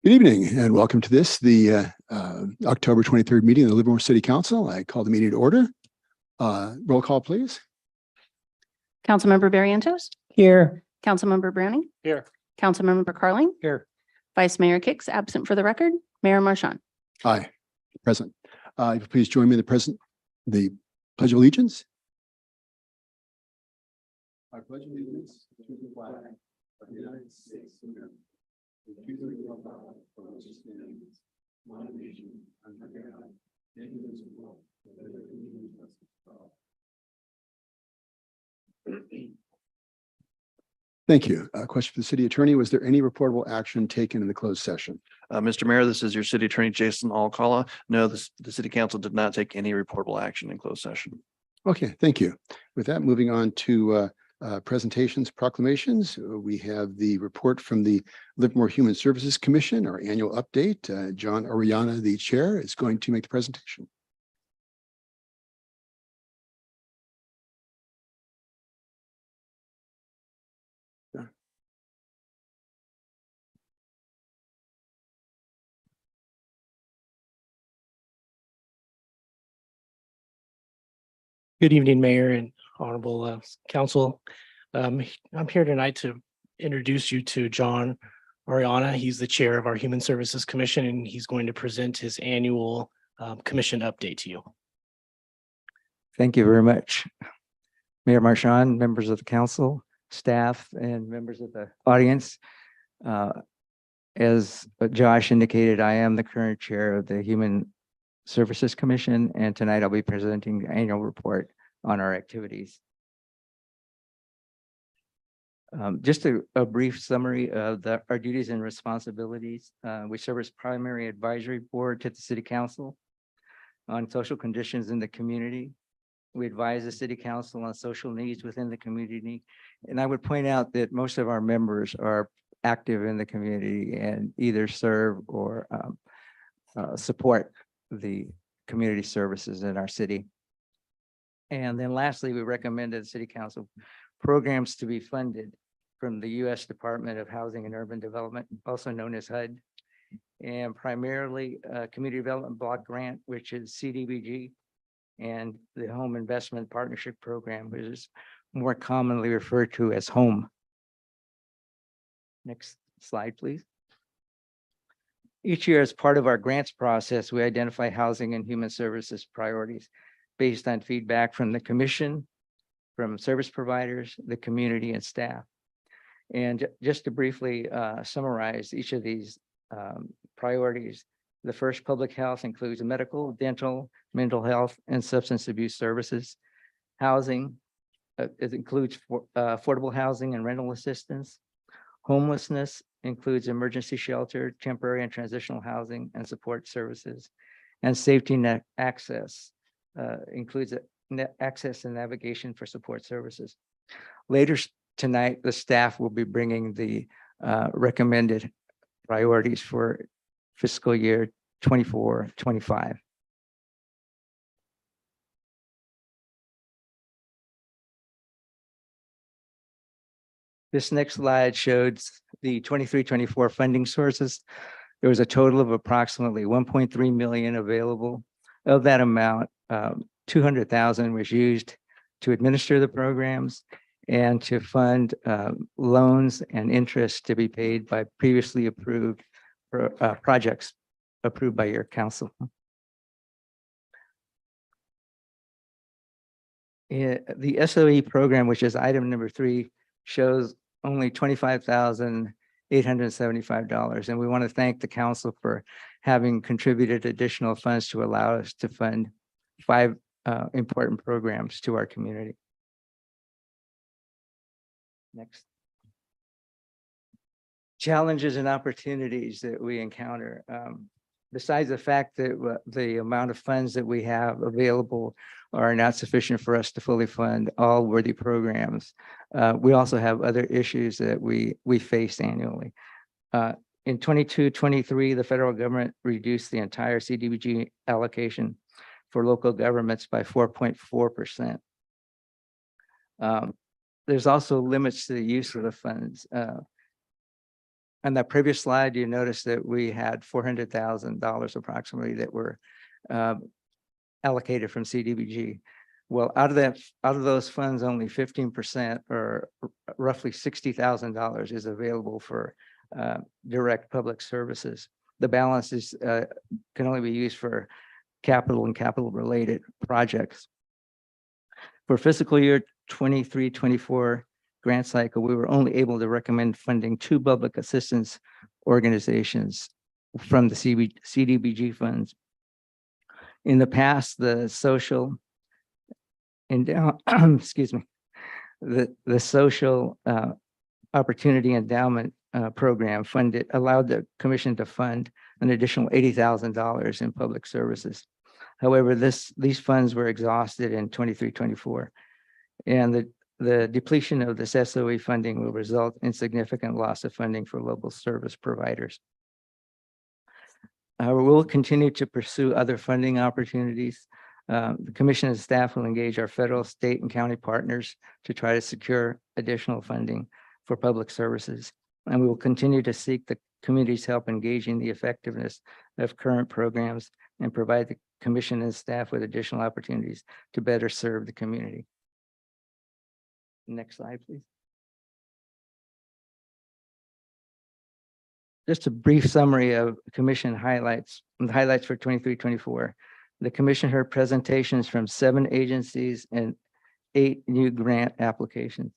Good evening and welcome to the October 23rd meeting of the Livermore City Council. I call the meeting to order. Roll call, please. Councilmember Barrientos, Here. Councilmember Browning, Here. Councilmember Carling, Here. Vice Mayor Kicks, absent for the record, Mayor Marchand. Aye, present. If you please join me in the Pledge of Allegiance. I pledge allegiance to the flag of the United States of America, and to the republic for which it stands, one nation, under God, indivisible, with liberty and justice for all. Thank you. Question for the city attorney. Was there any reportable action taken in the closed session? Mr. Mayor, this is your city attorney, Jason Alcala. No, the city council did not take any reportable action in closed session. Okay, thank you. With that, moving on to presentations, proclamations. We have the report from the Livermore Human Services Commission, our annual update. John Oriana, the chair, is going to make the presentation. Good evening, Mayor and Honorable Council. I'm here tonight to introduce you to John Oriana. He's the chair of our Human Services Commission, and he's going to present his annual commission update to you. Thank you very much. Mayor Marchand, members of the council, staff, and members of the audience. As Josh indicated, I am the current chair of the Human Services Commission, and tonight I'll be presenting the annual report on our activities. Just a brief summary of our duties and responsibilities. We serve as primary advisory board to the city council on social conditions in the community. We advise the city council on social needs within the community. And I would point out that most of our members are active in the community and either serve or support the community services in our city. And then lastly, we recommend to the city council programs to be funded from the U.S. Department of Housing and Urban Development, also known as HUD, and primarily Community Development Block Grant, which is CDBG, and the Home Investment Partnership Program, which is more commonly referred to as HOME. Next slide, please. Each year, as part of our grants process, we identify housing and human services priorities based on feedback from the commission, from service providers, the community, and staff. And just to briefly summarize each of these priorities, the first, public health, includes medical, dental, mental health, and substance abuse services. Housing, it includes affordable housing and rental assistance. Homelessness includes emergency shelter, temporary and transitional housing and support services. And safety net access includes access and navigation for support services. Later tonight, the staff will be bringing the recommended priorities for fiscal year 24-25. This next slide shows the 23-24 funding sources. There was a total of approximately 1.3 million available. Of that amount, 200,000 was used to administer the programs and to fund loans and interest to be paid by previously approved projects approved by your council. The SOE program, which is item number 3, shows only $25,875. And we want to thank the council for having contributed additional funds to allow us to fund 5 important programs to our community. Next. Challenges and opportunities that we encounter. Besides the fact that the amount of funds that we have available are not sufficient for us to fully fund all worthy programs, we also have other issues that we face annually. In 22-23, the federal government reduced the entire CDBG allocation for local governments by 4.4%. There's also limits to the use of the funds. on that previous slide, you noticed that we had $400,000 approximately that were allocated from CDBG. Well, out of those funds, only 15% or roughly $60,000 is available for direct public services. The balance is can only be used for capital and capital related projects. For fiscal year 23-24 grant cycle, we were only able to recommend funding 2 public assistance organizations from the CDBG funds. In the past, the social excuse me, the social opportunity endowment program allowed the commission to fund an additional $80,000 in public services. However, these funds were exhausted in 23-24, and the depletion of this SOE funding will result in significant loss of funding for local service providers. We'll continue to pursue other funding opportunities. The commission and staff will engage our federal, state, and county partners to try to secure additional funding for public services. And we will continue to seek the community's help engaging the effectiveness of current programs and provide the commission and staff with additional opportunities to better serve the community. Next slide, please. Just a brief summary of commission highlights. The highlights for 23-24. The commission heard presentations from 7 agencies and 8 new grant applications.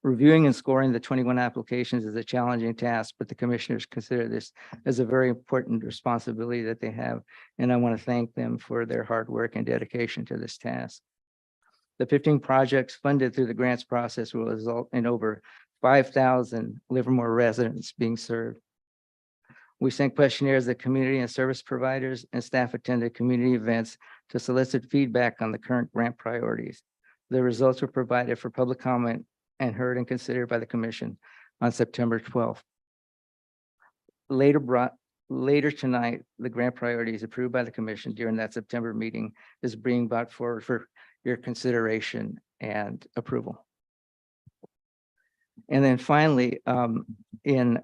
Reviewing and scoring the 21 applications is a challenging task, but the commissioners consider this as a very important responsibility that they have, and I want to thank them for their hard work and dedication to this task. The 15 projects funded through the grants process will result in over 5,000 Livermore residents being served. We sent questionnaires to community and service providers, and staff attended community events to solicit feedback on the current grant priorities. The results were provided for public comment and heard and considered by the commission on September 12th. Later tonight, the grant priorities approved by the commission during that September meeting is being brought forward for your consideration and approval. And then finally, in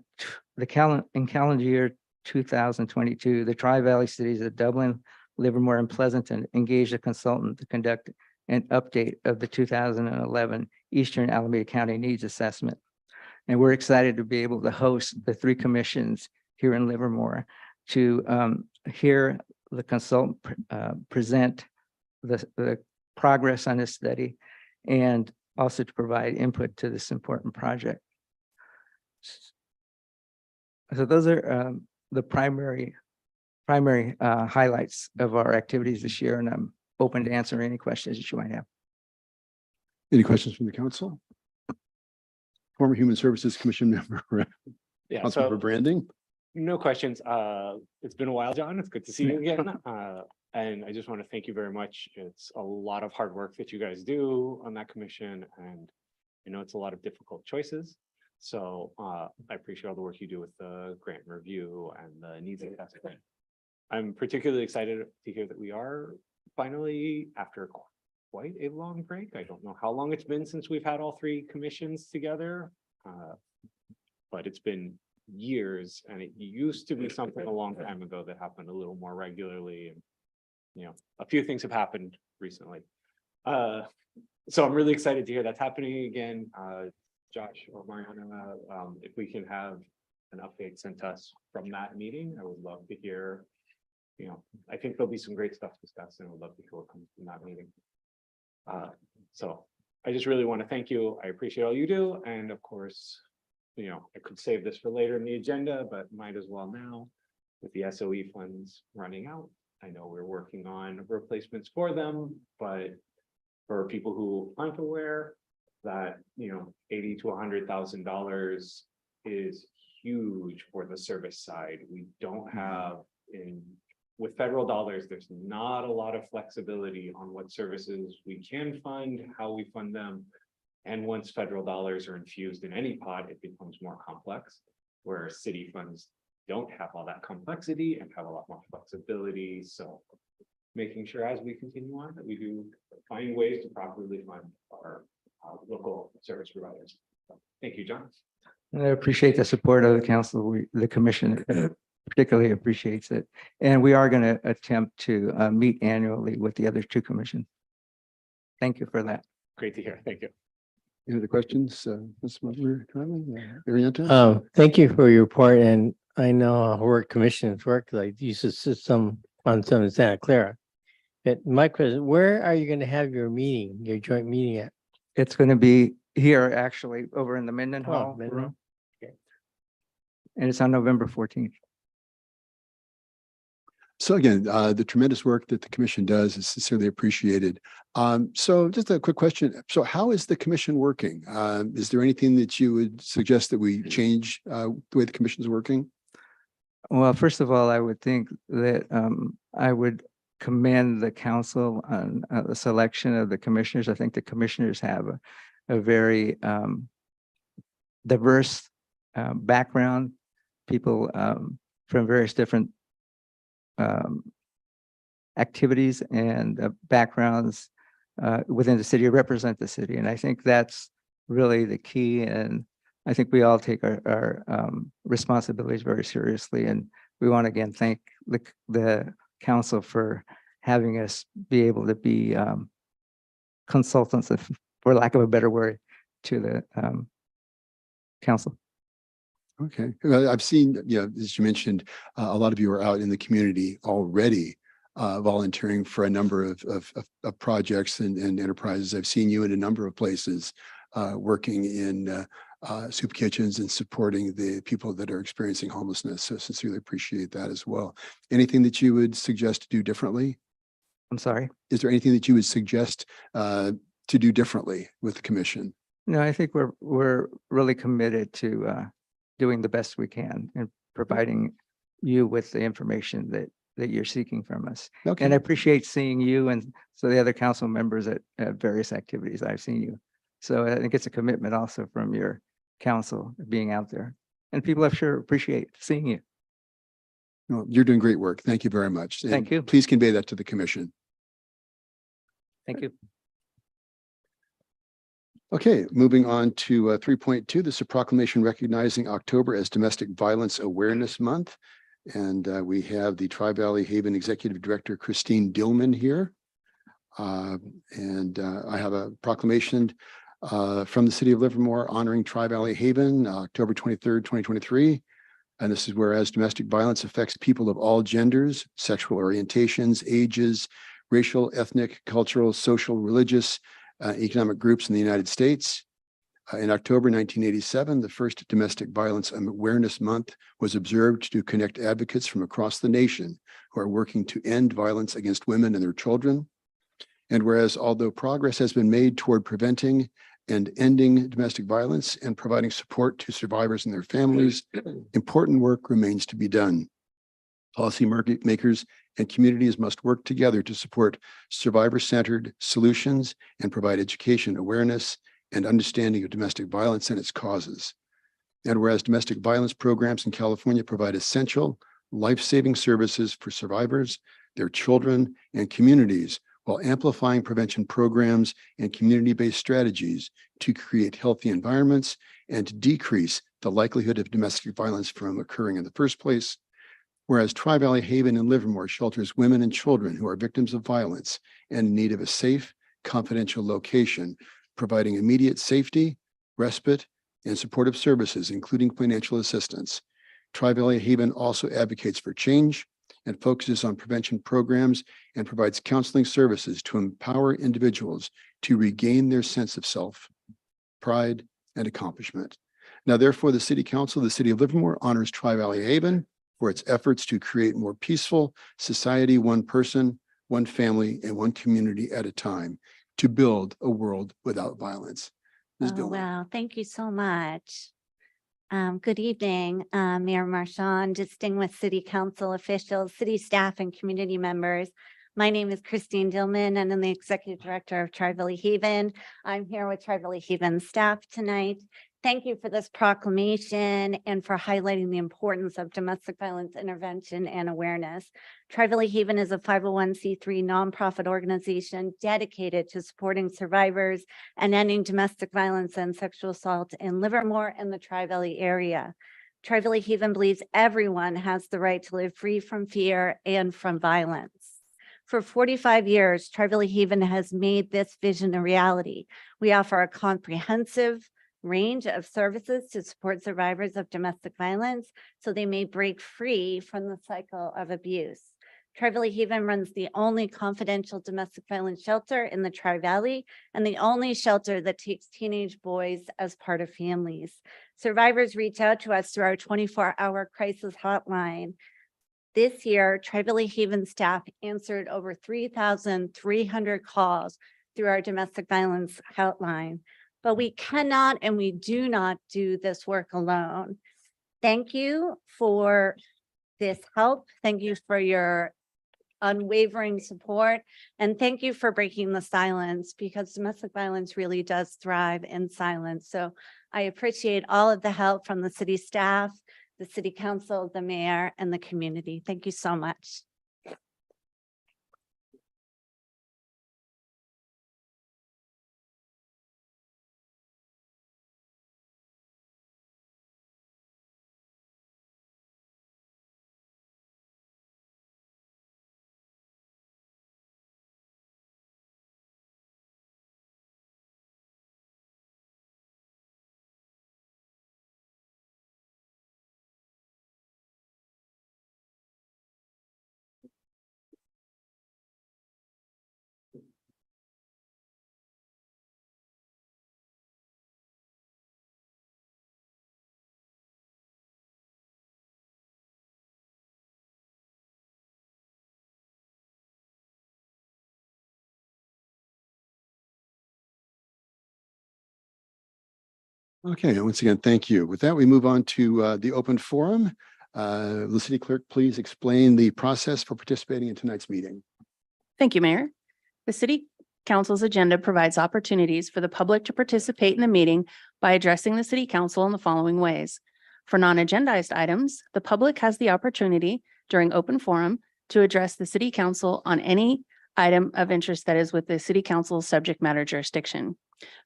calendar year 2022, the Tri-Valley cities of Dublin, Livermore, and Pleasanton engaged a consultant to conduct an update of the 2011 Eastern Alameda County Needs Assessment. And we're excited to be able to host the 3 commissions here in Livermore to hear the consultant present the progress on this study and also to provide input to this important project. So those are the primary highlights of our activities this year, and I'm open to answer any questions that you might have. Any questions from the council? Former Human Services Commission member, Yeah, Councilmember so Branding. no questions. It's been a while, John. It's good to see you again. And I just want to thank you very much. It's a lot of hard work that you guys do on that commission, and I know it's a lot of difficult choices. So I appreciate all the work you do with the grant review and the needs assessment. I'm particularly excited to hear that we are finally, after quite a long break. I don't know how long it's been since we've had all 3 commissions together, but it's been years, and it used to be something a long time ago that happened a little more regularly. And you know, a few things have happened recently. So I'm really excited to hear that's happening again. Josh or Mariana, if we can have an update sent to us from that meeting, I would love to hear. You know, I think there'll be some great stuff discussed, and I would love to hear what comes from that meeting. So I just really want to thank you. I appreciate all you do. And of course, you know, I could save this for later in the agenda, but might as well now with the SOE funds running out. I know we're working on replacements for them, but for people who aren't aware that, you know, $80,000 to $100,000 is huge for the service side. We don't have with federal dollars, there's not a lot of flexibility on what services we can fund, how we fund them. And once federal dollars are infused in any pot, it becomes more complex, where city funds don't have all that complexity and have a lot more flexibility. So making sure as we continue on that we do find ways to properly fund our local service providers. So, thank you, John. And I appreciate the support of the council. The commission particularly appreciates it. And we are going to attempt to meet annually with the other two commissions. Thank you for that. Great to hear. Thank you. Any other questions? Ms. Barrientos? Thank you for your report, and I know how work commissions work, like you used to some on some in Santa Clara. But my question, where are you going to have your meeting, your joint meeting at? It's going to be here actually over in the Minden Hall Minden. room. And it's on November 14th. So again, the tremendous work that the commission does is sincerely appreciated. So just a quick question. So how is the commission working? Is there anything that you would suggest that we change the way the commission is working? Well, first of all, I would think that I would commend the council on the selection of the commissioners. I think the commissioners have a very diverse background, people from various different activities and backgrounds within the city, represent the city. And I think that's really the key. And I think we all take our responsibilities very seriously. And we want to again thank the council for having us be able to be consultants, for lack of a better word, to the council. Okay, well, I've seen, as you mentioned, a lot of you are out in the community already volunteering for a number of projects and enterprises. I've seen you in a number of places working in soup kitchens and supporting the people that are experiencing homelessness. So sincerely appreciate that as well. Anything that you would suggest to do differently? I'm sorry. Is there anything that you would suggest to do differently with the commission? No, I think we're really committed to doing the best we can and providing you with the information that you're seeking from us. Okay. And I appreciate seeing you and so the other council members at various activities. I've seen you. So I think it's a commitment also from your council being out there. And people I'm sure appreciate seeing you. Well, you're doing great work. Thank you very much. And Thank you. Please convey that to the commission. Thank you. Okay, moving on to 3.2, this is a proclamation recognizing October as Domestic Violence Awareness Month. And we have the Tri-Valley Haven Executive Director, Christine Dillman here. I have a proclamation from the city of Livermore honoring Tri-Valley Haven, October 23rd, 2023. And this is whereas domestic violence affects people of all genders, sexual orientations, ages, racial, ethnic, cultural, social, religious, economic groups in the United States. In October 1987, the first Domestic Violence Awareness Month was observed to connect advocates from across the nation who are working to end violence against women and their children. And whereas although progress has been made toward preventing and ending domestic violence and providing support to survivors and their families, important work remains to be done. Policy makers and communities must work together to support survivor-centered solutions and provide education, awareness, and understanding of domestic violence and its causes. And whereas domestic violence programs in California provide essential life-saving services for survivors, their children, and communities, while amplifying prevention programs and community-based strategies to create healthy environments and to decrease the likelihood of domestic violence from occurring in the first place. Whereas Tri-Valley Haven in Livermore shelters women and children who are victims of violence and in need of a safe, confidential location, providing immediate safety, respite, and supportive services, including financial assistance. Tri-Valley Haven also advocates for change and focuses on prevention programs and provides counseling services to empower individuals to regain their sense of self, pride, and accomplishment. Now, therefore, the City Council of the City of Livermore honors Tri-Valley Haven for its efforts to create more peaceful society, one person, one family, and one community at a time, to build a world without violence. Ms. Oh, Dillon. wow. Thank you so much. Good evening, Mayor Marchand, distinguished city council officials, city staff, and community members. My name is Christine Dillman, and I'm the executive director of Tri-Valley Haven. I'm here with Tri-Valley Haven staff tonight, Thank you for this proclamation and for highlighting the importance of domestic violence intervention and awareness. Tri-Valley Haven is a 501c3 nonprofit organization dedicated to supporting survivors and ending domestic violence and sexual assault in Livermore and the Tri-Valley area. Tri-Valley Haven believes everyone has the right to live free from fear and from violence. For 45 years, Tri-Valley Haven has made this vision a reality. We offer a comprehensive range of services to support survivors of domestic violence so they may break free from the cycle of abuse. Tri-Valley Haven runs the only confidential domestic violence shelter in the Tri-Valley and the only shelter that takes teenage boys as part of families. Survivors reach out to us through our 24-hour crisis hotline. This year, Tri-Valley Haven staff answered over 3,300 calls through our domestic violence hotline. But we cannot and we do not do this work alone. Thank you for this help. Thank you for your unwavering support. And thank you for breaking the silence, because domestic violence really does thrive in silence. So I appreciate all of the help from the city staff, the city council, the mayor, and the community. Thank you so much. Okay, once again, thank you. With that, we move on to the open forum. The city clerk, please explain the process for participating in tonight's meeting. Thank you, Mayor. The City Council's agenda provides opportunities for the public to participate in the meeting by addressing the City Council in the following ways. For non-agendized items, the public has the opportunity during open forum to address the City Council on any item of interest that is with the City Council's subject matter jurisdiction.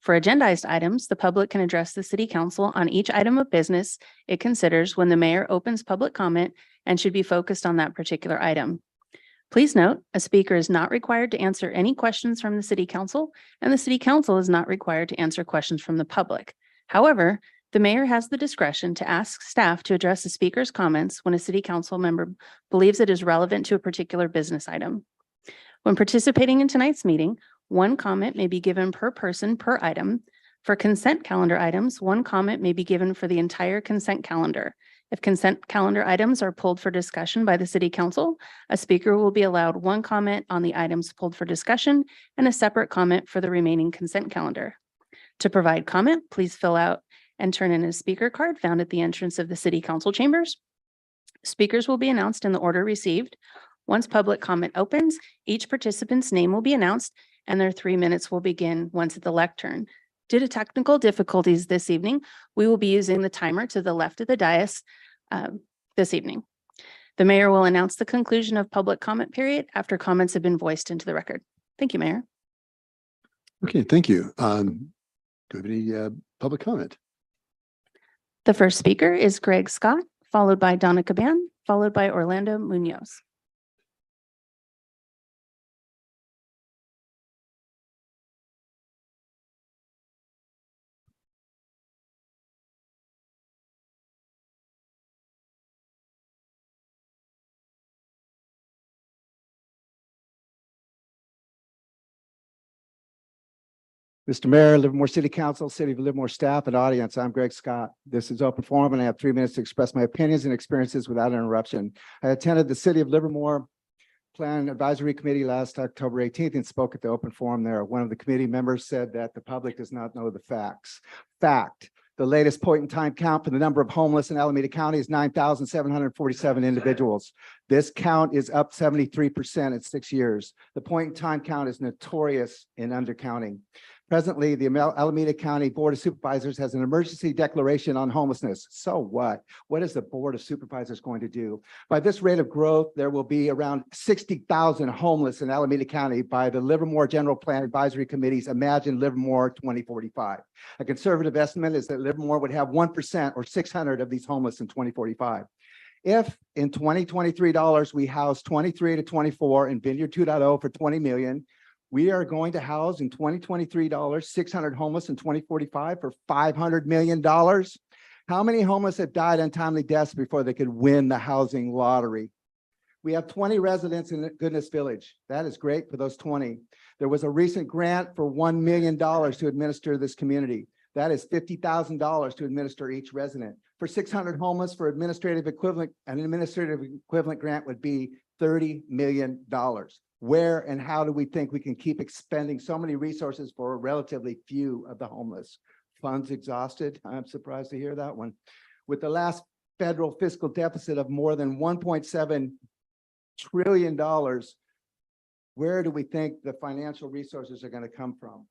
For agendized items, the public can address the City Council on each item of business it considers when the mayor opens public comment and should be focused on that particular item. Please note, a speaker is not required to answer any questions from the City Council, and the City Council is not required to answer questions from the public. However, the mayor has the discretion to ask staff to address the speaker's comments when a City Council member believes it is relevant to a particular business item. When participating in tonight's meeting, one comment may be given per person per item. For consent calendar items, one comment may be given for the entire consent calendar. If consent calendar items are pulled for discussion by the City Council, a speaker will be allowed one comment on the items pulled for discussion and a separate comment for the remaining consent calendar. To provide comment, please fill out and turn in a speaker card found at the entrance of the City Council chambers. Speakers will be announced in the order received. Once public comment opens, each participant's name will be announced and their 3 minutes will begin once at the lectern. Due to technical difficulties this evening, we will be using the timer to the left of the dais this evening. The mayor will announce the conclusion of public comment period after comments have been voiced into the record. Thank you, Mayor. Okay, thank you. Do we have any public comment? The first speaker is Greg Scott, followed by Donna Caban, followed by Orlando Munoz. Mr. Mayor, Livermore City Council, City of Livermore staff and audience, I'm Greg Scott. This is open forum and I have 3 minutes to express my opinions and experiences without interruption. I attended the City of Livermore Plan Advisory Committee last October 18th and spoke at the open forum there. One of the committee members said that the public does not know the facts. Fact, the latest point in time count for the number of homeless in Alameda County is 9,747 individuals. This count is up 73% in 6 years. The point in time count is notorious in undercounting. Presently, the Alameda County Board of Supervisors has an emergency declaration on homelessness. So what? What is the Board of Supervisors going to do? By this rate of growth, there will be around 60,000 homeless in Alameda County by the Livermore General Plan Advisory Committee's Imagine Livermore 2045. A conservative estimate is that Livermore would have 1% or 600 of these homeless in 2045. If in 2023 dollars, we house 23 to 24 in Vineyard 2.0 for 20 million, we are going to house in 2023 dollars, 600 homeless in 2045 for $500 million. How many homeless have died untimely deaths before they could win the housing lottery? We have 20 residents in Goodness Village. That is great for those 20. There was a recent grant for $1 million to administer this community. That is $50,000 to administer each resident. For 600 homeless for administrative equivalent, an administrative equivalent grant would be $30 million. Where and how do we think we can keep expending so many resources for relatively few of the homeless? Funds exhausted? I'm surprised to hear that one. With the last federal fiscal deficit of more than $1.7 trillion, where do we think the financial resources are going to come from?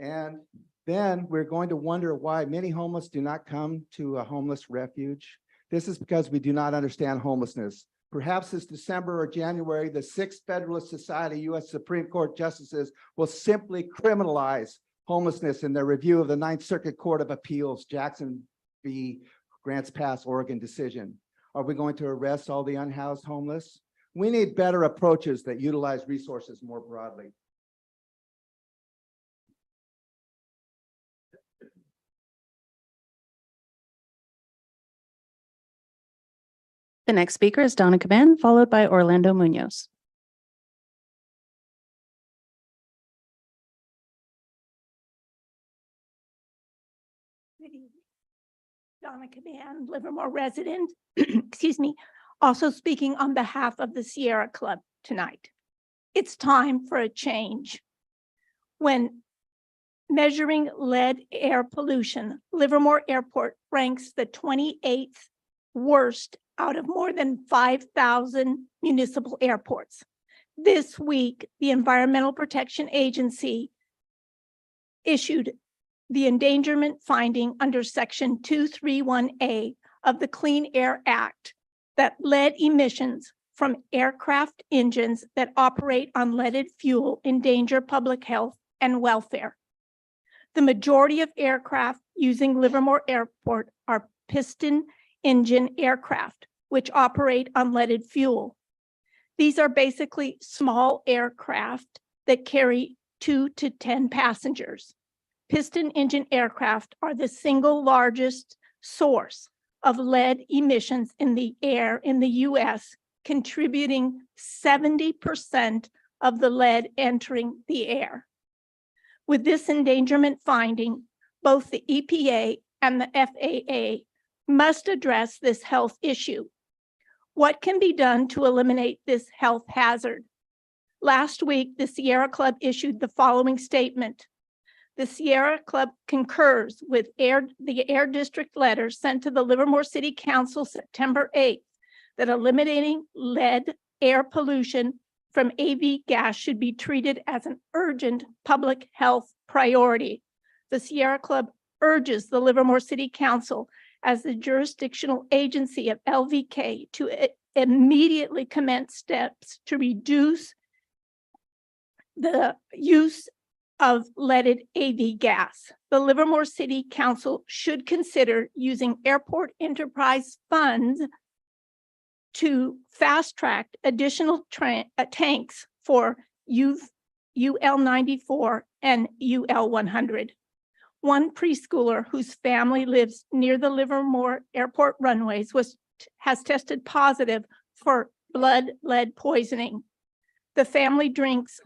And then we're going to wonder why many homeless do not come to a homeless refuge. This is because we do not understand homelessness. Perhaps this December or January, the Sixth Federalist Society U.S. Supreme Court justices will simply criminalize homelessness in their review of the Ninth Circuit Court of Appeals, Jackson v. Grants Pass, Oregon decision. Are we going to arrest all the unhoused homeless? We need better approaches that utilize resources more broadly. The next speaker is Donna Caban, followed by Orlando Munoz. Good evening. Donna Caban, Livermore resident, excuse me, also speaking on behalf of the Sierra Club tonight. It's time for a change. When measuring lead air pollution, Livermore Airport ranks the 28th worst out of more than 5,000 municipal airports. This week, the Environmental Protection Agency issued the endangerment finding under Section 231A of the Clean Air Act that lead emissions from aircraft engines that operate on leaded fuel endanger public health and welfare. The majority of aircraft using Livermore Airport are piston engine aircraft, which operate on leaded fuel. These are basically small aircraft that carry 2 to 10 passengers. Piston engine aircraft are the single largest source of lead emissions in the air in the US, contributing 70% of the lead entering the air. With this endangerment finding, both the EPA and the FAA must address this health issue. What can be done to eliminate this health hazard? Last week, the Sierra Club issued the following statement. The Sierra Club concurs with the Air District letter sent to the Livermore City Council September 8th that eliminating lead air pollution from AV gas should be treated as an urgent public health priority. The Sierra Club urges the Livermore City Council as the jurisdictional agency of LVK to immediately commence steps to reduce the use of leaded AV gas. The Livermore City Council should consider using airport enterprise funds to fast track additional tanks for UL 94 and UL 100. One preschooler whose family lives near the Livermore Airport runways has tested positive for blood lead poisoning. The family drinks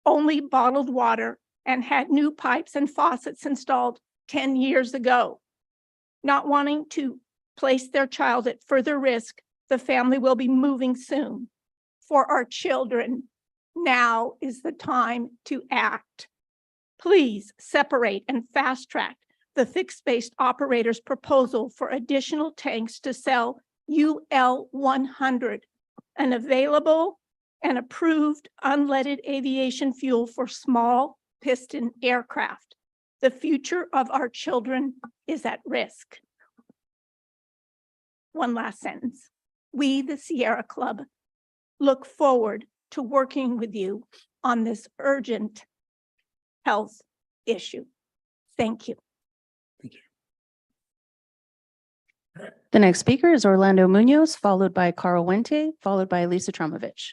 only bottled water and had new pipes and faucets installed 10 years ago. Not wanting to place their child at further risk, the family will be moving soon. For our children, now is the time to act. Please separate and fast track the fixed-based operator's proposal for additional tanks to sell UL 100, an available and approved unleaded aviation fuel for small piston aircraft. The future of our children is at risk. One last sentence. We, the Sierra Club, look forward to working with you on this urgent health issue. Thank you. The next speaker is Orlando Munoz, followed by Carl Wente, followed by Lisa Tromovich.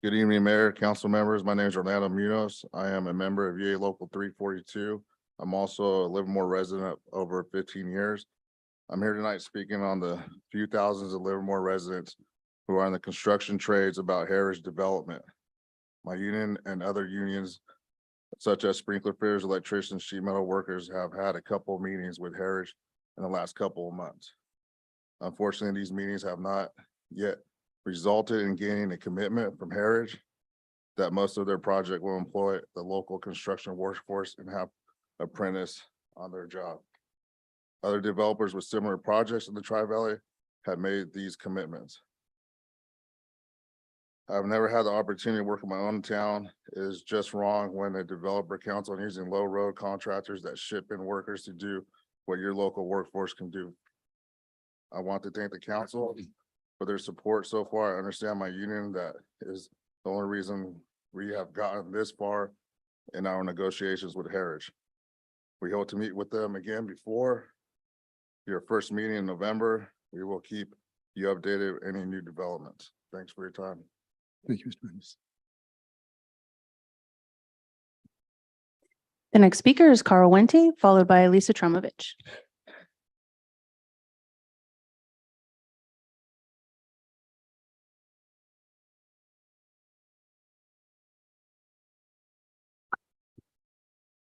Good evening, Mayor, council members. My name is Orlando Munoz. I am a member of VA Local 342. I'm also a Livermore resident of over 15 years. I'm here tonight speaking on the few thousands of Livermore residents who are in the construction trades about heritage development. My union and other unions, such as sprinkler fitters, electricians, sheet metal workers, have had a couple of meetings with Heritage in the last couple of months. Unfortunately, these meetings have not yet resulted in gaining a commitment from Heritage that most of their project will employ the local construction workforce and have apprentice on their job. Other developers with similar projects in the Tri-Valley have made these commitments. I've never had the opportunity to work in my own town. It is just wrong when a developer counts on using low road contractors that ship in workers to do what your local workforce can do. I want to thank the council for their support so far. I understand my union, that is the only reason we have gotten this far in our negotiations with Heritage. We hope to meet with them again before your first meeting in November. We will keep you updated with any new developments. Thanks for your time. Thank you, Mr. Munoz. The next speaker is Carl Wente, followed by Lisa Tromovich.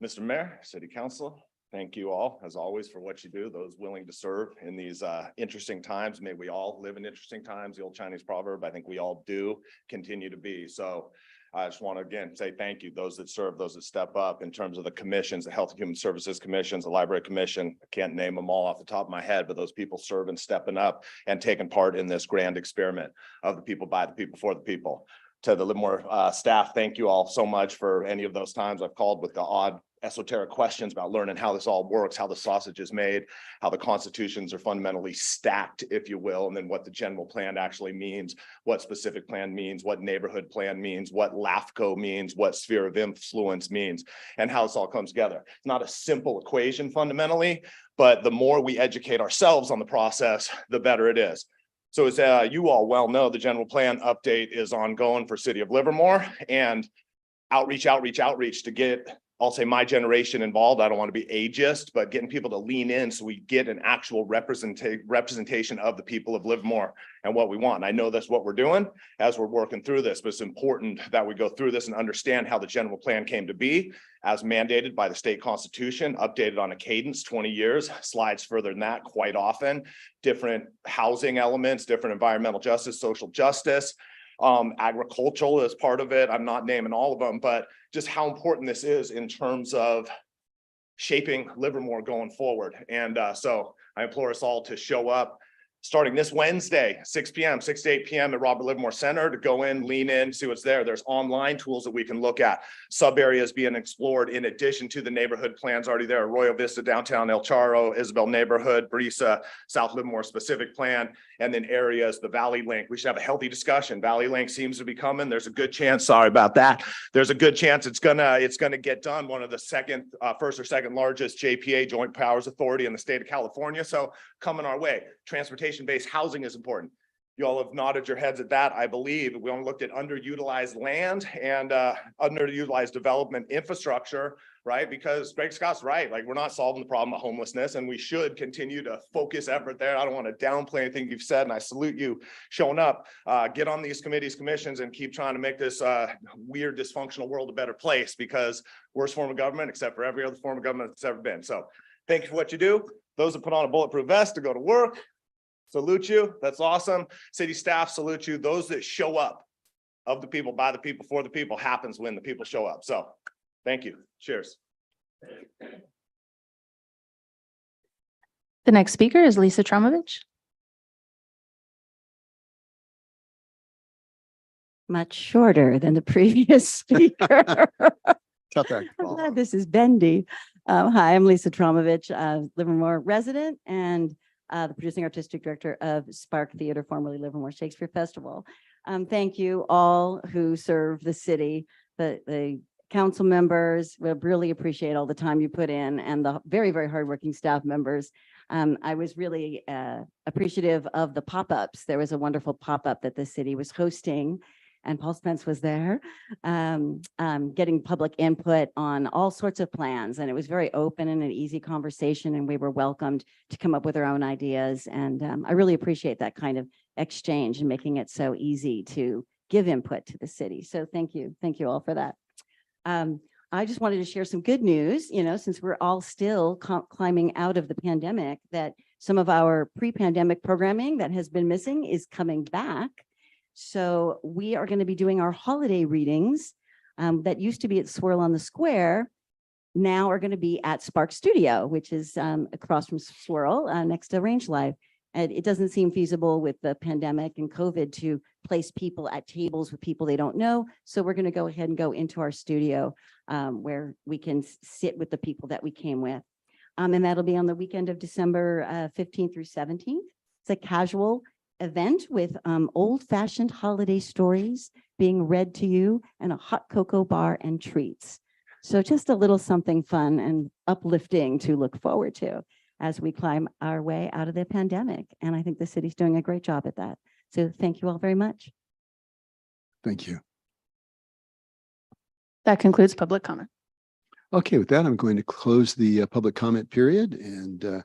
Mr. Mayor, City Council, thank you all, as always, for what you do, those willing to serve in these interesting times. May we all live in interesting times, the old Chinese proverb, I think we all do continue to be. So I just want to again say thank you, those that serve, those that step up in terms of the commissions, the Health and Human Services Commissions, the Library Commission. I can't name them all off the top of my head, but those people serving, stepping up and taking part in this grand experiment of the people, by the people, for the people. To the Livermore staff, thank you all so much for any of those times I've called with the odd esoteric questions about learning how this all works, how the sausage is made, how the constitutions are fundamentally stacked, if you will, and then what the general plan actually means, what specific plan means, what neighborhood plan means, what LAFCO means, what sphere of influence means, and how this all comes together. It's not a simple equation fundamentally, but the more we educate ourselves on the process, the better it is. So as you all well know, the general plan update is ongoing for City of Livermore, and outreach to get, I'll say, my generation involved. I don't want to be ageist, but getting people to lean in so we get an actual representation of the people of Livermore and what we want. I know that's what we're doing as we're working through this, but it's important that we go through this and understand how the general plan came to be as mandated by the state constitution, updated on a cadence, 20 years, slides further than that quite often, different housing elements, different environmental justice, social justice, agricultural is part of it. I'm not naming all of them, but just how important this is in terms of shaping Livermore going forward. And so I implore us all to show up starting this Wednesday, 6 p.m., 6 to 8 p.m. at Robert Livermore Center, to go in, lean in, see what's there. There's online tools that we can look at, sub areas being explored in addition to the neighborhood plans already there. Arroyo Vista, downtown El Charro, Isabel neighborhood, Brisa, South Livermore specific plan, and then areas, the Valley Link. We should have a healthy discussion. Valley Link seems to be coming. There's a good chance, sorry about that. There's a good chance it's gonna get done. One of the first or second largest JPA, Joint Powers Authority in the state of California. So coming our way. Transportation-based housing is important. You all have nodded your heads at that, I believe. We only looked at underutilized land and underutilized development infrastructure, right? Because Greg Scott's right. Like, we're not solving the problem of homelessness, and we should continue to focus effort there. I don't want to downplay anything you've said, and I salute you showing up. Get on these committees, commissions, and keep trying to make this weird, dysfunctional world a better place, because worst form of government, except for every other form of government that's ever been. So thank you for what you do. Those that put on a bulletproof vest to go to work, salute you. That's awesome. City staff, salute you. Those that show up, of the people, by the people, for the people, happens when the people show up. So thank you. Cheers. The next speaker is Lisa Tromovich. much shorter than the previous speaker. Tough act to I'm follow. glad this is bendy. Hi, I'm Lisa Tromovich, Livermore resident and the producing artistic director of Spark Theater, formerly Livermore Shakespeare Festival. Thank you all who serve the city, the council members. We really appreciate all the time you put in, and the very, very hardworking staff members. I was really appreciative of the pop-ups. There was a wonderful pop-up that the city was hosting, and Paul Spence was there, getting public input on all sorts of plans. And it was very open and an easy conversation, and we were welcomed to come up with our own ideas. And I really appreciate that kind of exchange and making it so easy to give input to the city. So thank you. Thank you all for that. I just wanted to share some good news, since we're all still climbing out of the pandemic, that some of our pre-pandemic programming that has been missing is coming back. So we are going to be doing our holiday readings that used to be at Swirl on the Square, now are going to be at Spark Studio, which is across from Swirl next to Range Live. And it doesn't seem feasible with the pandemic and COVID to place people at tables with people they don't know. So we're going to go ahead and go into our studio where we can sit with the people that we came with. And that'll be on the weekend of December 15th through 17th. It's a casual event with old-fashioned holiday stories being read to you and a hot cocoa bar and treats. So just a little something fun and uplifting to look forward to as we climb our way out of the pandemic. And I think the city's doing a great job at that. So thank you all very much. Thank you. That concludes public comment. Okay, with that, I'm going to close the public comment period, and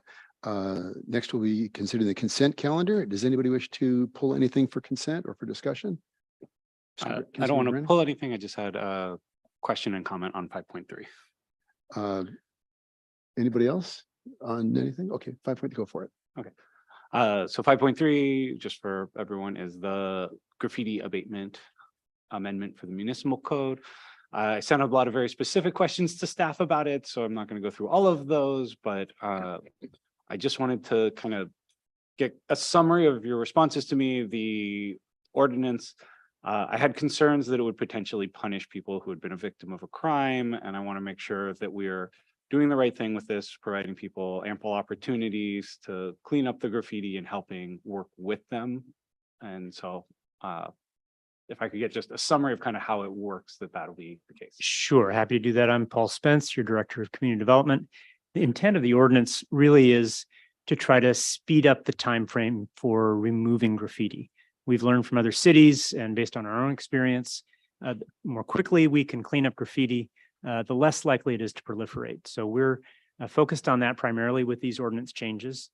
next we'll be considering the consent calendar. Does anybody wish to pull anything for consent or for discussion? I don't want to pull anything. I just had a question and comment on 5.3. Anybody else on anything? Okay, 5 go for it. Okay. So 5.3, just for everyone, is the graffiti abatement amendment for the municipal code. I sent a lot of very specific questions to staff about it, so I'm not going to go through all of those, but I just wanted to kind of get a summary of your responses to me. The ordinance, I had concerns that it would potentially punish people who had been a victim of a crime, and I want to make sure that we are doing the right thing with this, providing people ample opportunities to clean up the graffiti and helping work with them. And so if I could get just a summary of kind of how it works, that'll be the case. Sure, happy to do that. I'm Paul Spence, your Director of Community Development. The intent of the ordinance really is to try to speed up the time frame for removing graffiti. We've learned from other cities, and based on our own experience, more quickly we can clean up graffiti, the less likely it is to proliferate. So we're focused on that primarily with these ordinance changes.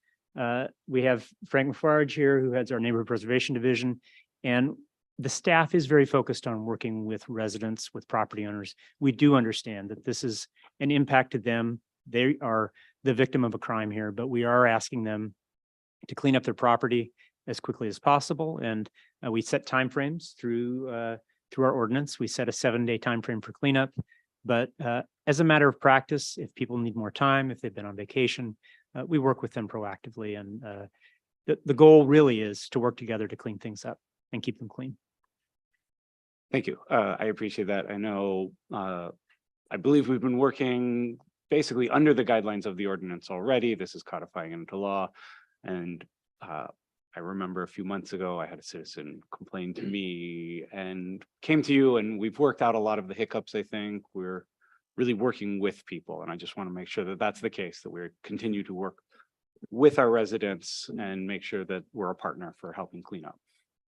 We have Frank Lafarge here, who heads our Neighborhood Preservation Division, and the staff is very focused on working with residents, with property owners. We do understand that this is an impact to them. They are the victim of a crime here, but we are asking them to clean up their property as quickly as possible. And we set timeframes through our ordinance. We set a 7-day timeframe for cleanup. But as a matter of practice, if people need more time, if they've been on vacation, we work with them proactively. And the goal really is to work together to clean things up and keep them clean. Thank you. I appreciate that. I know, I believe we've been working basically under the guidelines of the ordinance already. This is codifying into law. And I remember a few months ago, I had a citizen complain to me and came to you, and we've worked out a lot of the hiccups. I think we're really working with people. And I just want to make sure that that's the case, that we continue to work with our residents and make sure that we're a partner for helping clean up.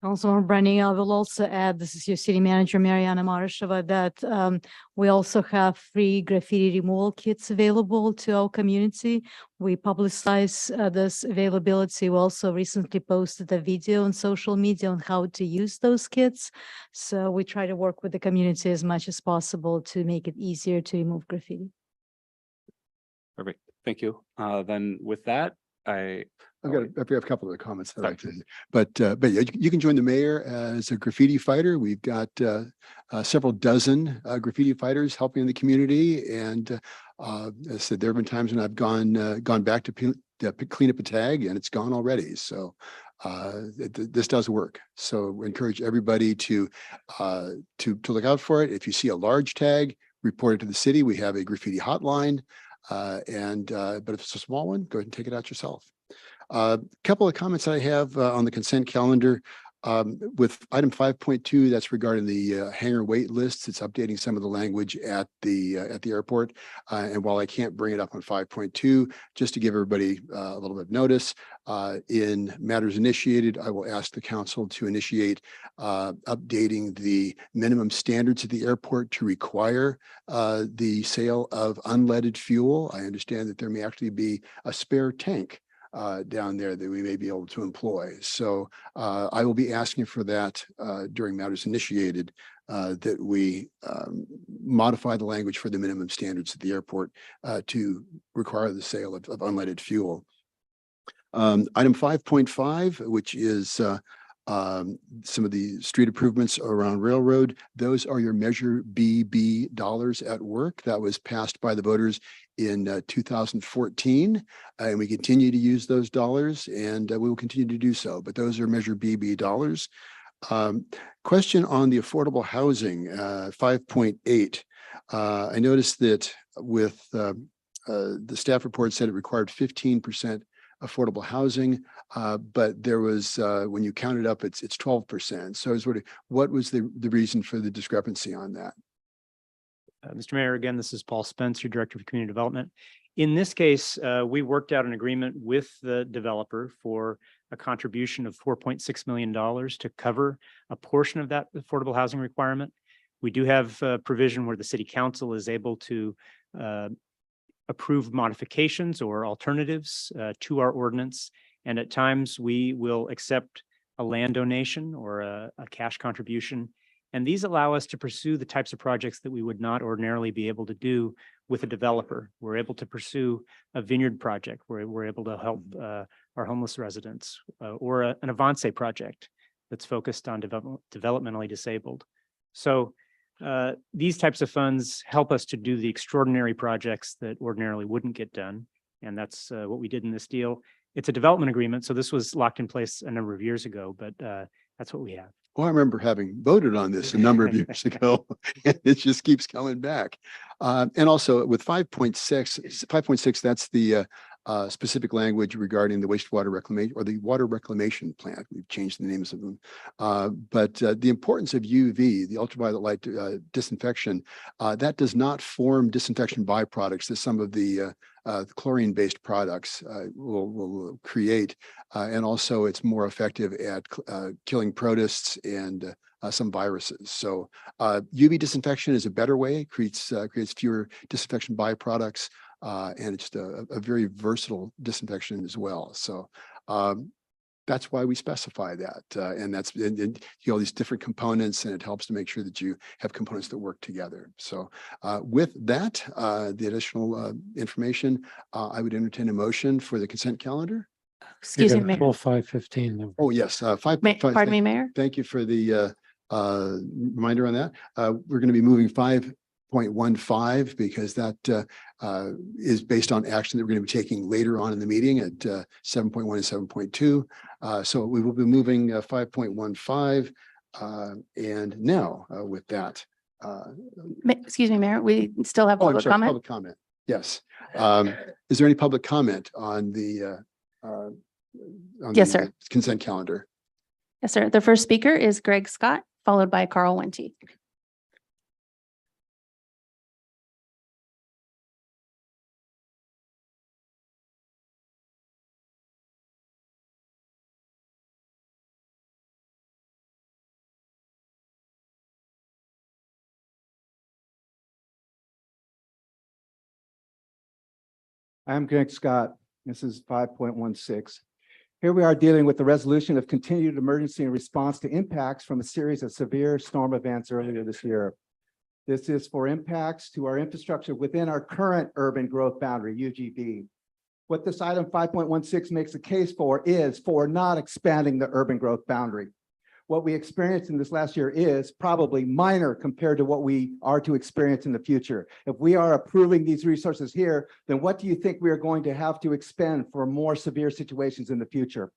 Councilmember Brandy, I will also add, this is your city manager, Mariana Marasheva, that we also have free graffiti removal kits available to our community. We publicize this availability. We also recently posted a video on social media on how to use those kits. So we try to work with the community as much as possible to make it easier to remove graffiti. Perfect. Thank you. Then with that, I've got a couple of comments that I'd like to, but yeah, you can join the mayor as a graffiti fighter. We've got several dozen graffiti fighters helping the community, and as I said, there have been times when I've gone back to clean up a tag, and it's gone already. So This does work. So we encourage everybody to look out for it. If you see a large tag, report it to the city. We have a graffiti hotline. But if it's a small one, go ahead and take it out yourself. A couple of comments I have on the consent calendar. With item 5.2, that's regarding the hangar wait lists. It's updating some of the language at the airport. And while I can't bring it up on 5.2, just to give everybody a little bit of notice, in matters initiated, I will ask the council to initiate updating the minimum standards at the airport to require the sale of unleaded fuel. I understand that there may actually be a spare tank down there that we may be able to employ. So I will be asking for that during matters initiated, that we modify the language for the minimum standards at the airport to require the sale of unleaded fuel. Item 5.5, which is some of the street improvements around Railroad. Those are your Measure BB dollars at work. That was passed by the voters in 2014, and we continue to use those dollars, and we will continue to do so. But those are Measure BB dollars. Question on the affordable housing, 5.8. I noticed that with the staff report said it required 15% affordable housing, but there was, when you count it up, it's 12%. So I was wondering, what was the reason for the discrepancy on that? Mr. Mayor, again, this is Paul Spencer, Director of Community Development. In this case, we worked out an agreement with the developer for a contribution of $4.6 million to cover a portion of that affordable housing requirement. We do have a provision where the city council is able to approve modifications or alternatives to our ordinance. And at times we will accept a land donation or a cash contribution. And these allow us to pursue the types of projects that we would not ordinarily be able to do with a developer. We're able to pursue a vineyard project where we're able to help our homeless residents or an Avance project that's focused on developmentally disabled. So these types of funds help us to do the extraordinary projects that ordinarily wouldn't get done. And that's what we did in this deal. It's a development agreement, so this was locked in place a number of years ago, but that's what we have. Well, I remember having voted on this a number of years ago, and it just keeps coming back. And also with 5.6, that's the specific language regarding the wastewater reclamation or the water reclamation plant. We've changed the names of them. But the importance of UV, the ultraviolet light disinfection, that does not form disinfection byproducts that some of the chlorine-based products will create. And also it's more effective at killing protists and some viruses. So UV disinfection is a better way, creates fewer disinfection byproducts, and it's a very versatile disinfection as well. So that's why we specify that. And that's and you know, these different components, and it helps to make sure that you have components that work together. So with that, the additional information, I would entertain a motion for the consent calendar. Excuse me, Mayor. 5:15. Oh, yes, Pardon me, Mayor. Thank you for the reminder on that. We're going to be moving 5.15 because that is based on action that we're going to be taking later on in the meeting at 7.1 and 7.2. So we will be moving 5.15. And now with that. Excuse me, Mayor, we still have Oh, I'm public sorry, comment. public comment. Yes. Is there any public comment on the Yes, sir. consent calendar? Yes, sir. The first speaker is Greg Scott, followed by Carl Wente. I'm Greg Scott. This is 5.16. Here we are dealing with the resolution of continued emergency in response to impacts from a series of severe storm events earlier this year. This is for impacts to our infrastructure within our current urban growth boundary, UGB. What this item 5.16 makes a case for is for not expanding the urban growth boundary. What we experienced in this last year is probably minor compared to what we are to experience in the future. If we are approving these resources here, then what do you think we are going to have to expend for more severe situations in the future?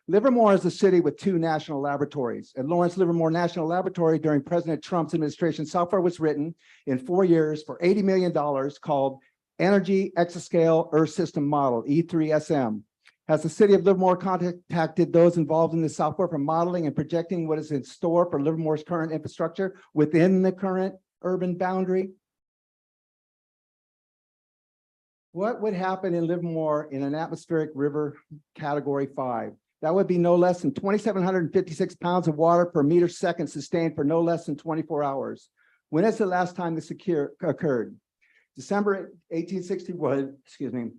Livermore is a city with two national laboratories. At Lawrence Livermore National Laboratory during President Trump's administration, software was written in 4 years for $80 million called Energy Exascale Earth System Model, E3SM. Has the city of Livermore contacted those involved in the software for modeling and projecting what is in store for Livermore's current infrastructure within the current urban boundary? What would happen in Livermore in an atmospheric river category 5? That would be no less than 2,756 pounds of water per meter second sustained for no less than 24 hours. When is the last time this occurred? December 1861,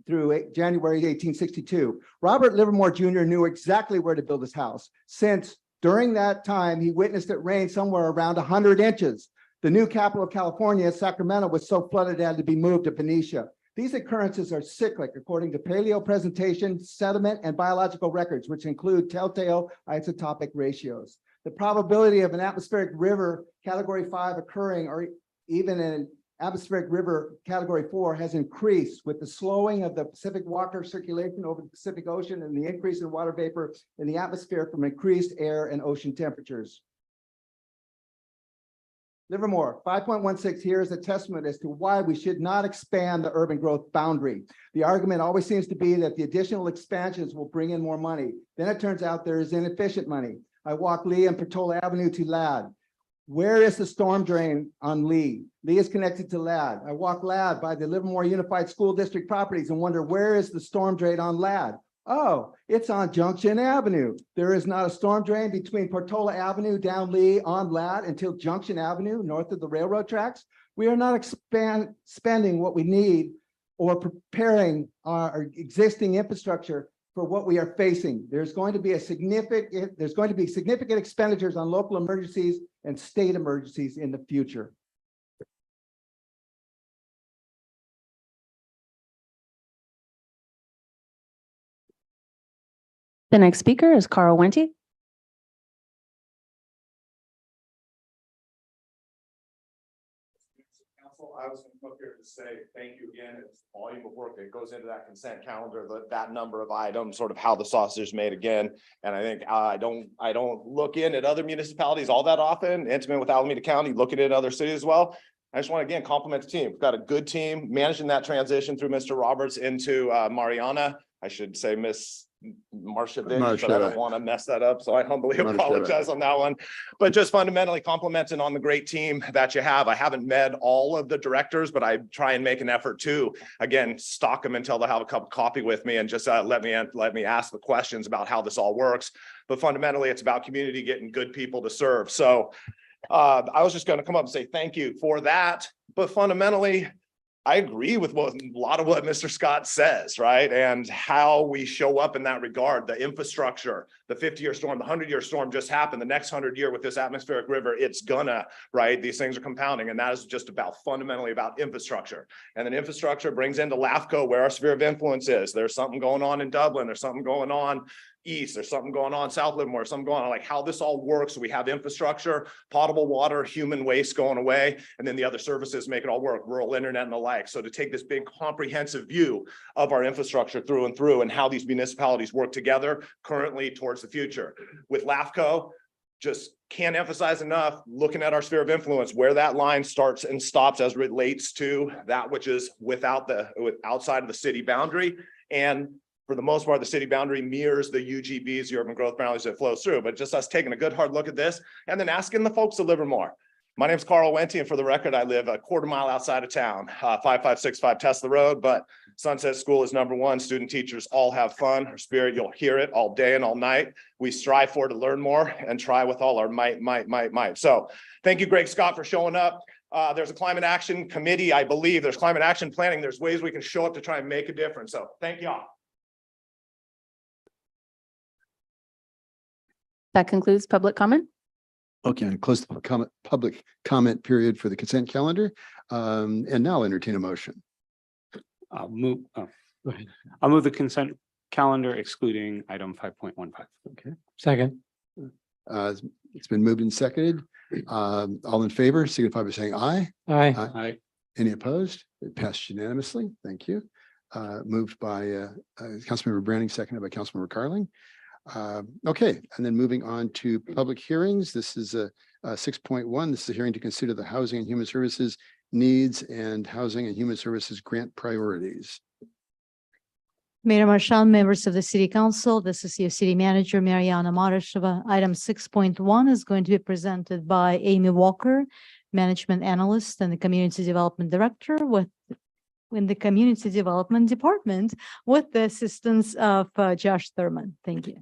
through January 1862. Robert Livermore Jr. knew exactly where to build his house, since during that time he witnessed it rain somewhere around 100 inches. The new capital of California, Sacramento, was so flooded it had to be moved to Benicia. These occurrences are cyclic according to paleopresentation, sediment, and biological records, which include telltale isotopic ratios. The probability of an atmospheric river category 5 occurring, or even an atmospheric river category 4, has increased with the slowing of the Pacific water circulation over the Pacific Ocean and the increase in water vapor in the atmosphere from increased air and ocean temperatures. Livermore, 5.16 here is a testament as to why we should not expand the urban growth boundary. The argument always seems to be that the additional expansions will bring in more money. Then it turns out there is inefficient money. I walk Lee and Portola Avenue to Ladd. Where is the storm drain on Lee? Lee is connected to Ladd. I walk Ladd by the Livermore Unified School District properties and wonder, where is the storm drain on Ladd? Oh, it's on Junction Avenue. There is not a storm drain between Portola Avenue down Lee on Ladd until Junction Avenue north of the railroad tracks. We are not spending what we need or preparing our existing infrastructure for what we are facing. There's going to be significant expenditures on local emergencies and state emergencies in the future. The next speaker is Carl Wente. Council, I was going to come up here to say thank you again. It's volume of work that goes into that consent calendar, that number of items, sort of how the sausage is made again. And I think I don't look in at other municipalities all that often, intimate with Alameda County, looking at other cities as well. I just want to again compliment the team. We've got a good team managing that transition through Mr. Roberts into Mariana. I should say Miss Marshevich, but I don't want to mess that up. So I humbly apologize on that one. But just fundamentally complimenting on the great team that you have. I haven't met all of the directors, but I try and make an effort to, again, stalk them until they have a cup of coffee with me and just let me ask the questions about how this all works. But fundamentally, it's about community getting good people to serve. So I was just going to come up and say thank you for that. But fundamentally, I agree with a lot of what Mr. Scott says, right? And how we show up in that regard, the infrastructure, the 50-year storm, the 100-year storm just happened. The next 100-year with this atmospheric river, it's gonna, right? These things are compounding, and that is just fundamentally about infrastructure. And then infrastructure brings into LAFCO where our sphere of influence is. There's something going on in Dublin. There's something going on east, there's something going on South Livermore, something going on, like how this all works. So we have infrastructure, potable water, human waste going away, and then the other services make it all work, rural internet and the like. So to take this big comprehensive view of our infrastructure through and through and how these municipalities work together currently towards the future. With LAFCO, just can't emphasize enough, looking at our sphere of influence, where that line starts and stops as relates to that which is outside of the city boundary. And for the most part, the city boundary mirrors the UGBs, the urban growth boundaries that flows through, but just us taking a good hard look at this and then asking the folks of Livermore. My name is Carl Wente, and for the record, I live a quarter mile outside of town, 5565 Tesla Road, but Sunset School is #1. Student teachers all have fun. Our spirit, you'll hear it all day and all night. We strive to learn more and try with all our might. So thank you, Greg Scott, for showing up. There's a climate action committee, I believe. There's climate action planning. There's ways we can show up to try and make a difference. So thank y'all. That concludes public comment. Okay, I close the public comment period for the consent calendar. And now entertain a motion. I'll move. Go ahead. I'll move the consent calendar excluding item 5.15. Okay. Second. It's been moved and seconded. All in favor, signify by saying aye. Aye. Aye. Any opposed? It passed unanimously. Thank you. Moved by Councilmember Branning, seconded by Councilmember Carling. Okay, and then moving on to public hearings. This is a 6.1. This is a hearing to consider the Housing and Human Services needs and Housing and Human Services grant priorities. Mayor Marshall, members of the city council, this is your city manager, Mariana Marasheva. Item 6.1 is going to be presented by Amy Walker, management analyst and the community development director in the community development department with the assistance of Josh Thurman. Thank you.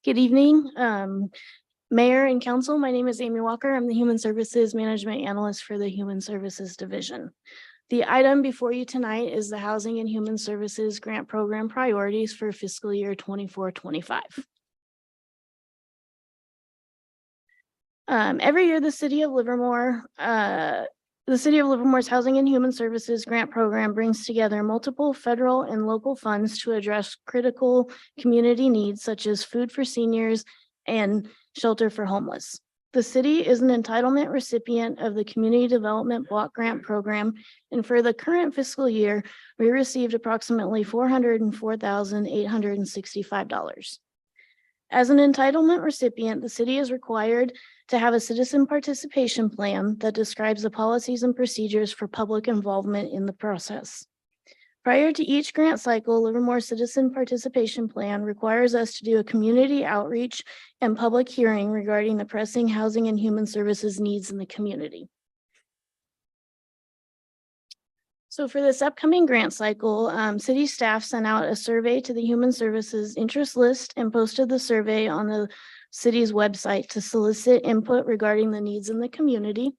Good evening, Mayor and Council. My name is Amy Walker. I'm the Human Services Management Analyst for the Human Services Division. The item before you tonight is the Housing and Human Services Grant Program priorities for fiscal year 24-25. Every year, the City of Livermore's Housing and Human Services Grant Program brings together multiple federal and local funds to address critical community needs such as food for seniors and shelter for homeless. The city is an entitlement recipient of the Community Development Block Grant Program, and for the current fiscal year, we received approximately $404,865. As an entitlement recipient, the city is required to have a citizen participation plan that describes the policies and procedures for public involvement in the process. Prior to each grant cycle, Livermore Citizen Participation Plan requires us to do a community outreach and public hearing regarding the pressing housing and human services needs in the community. So for this upcoming grant cycle, city staff sent out a survey to the Human Services interest list and posted the survey on the city's website to solicit input regarding the needs in the community.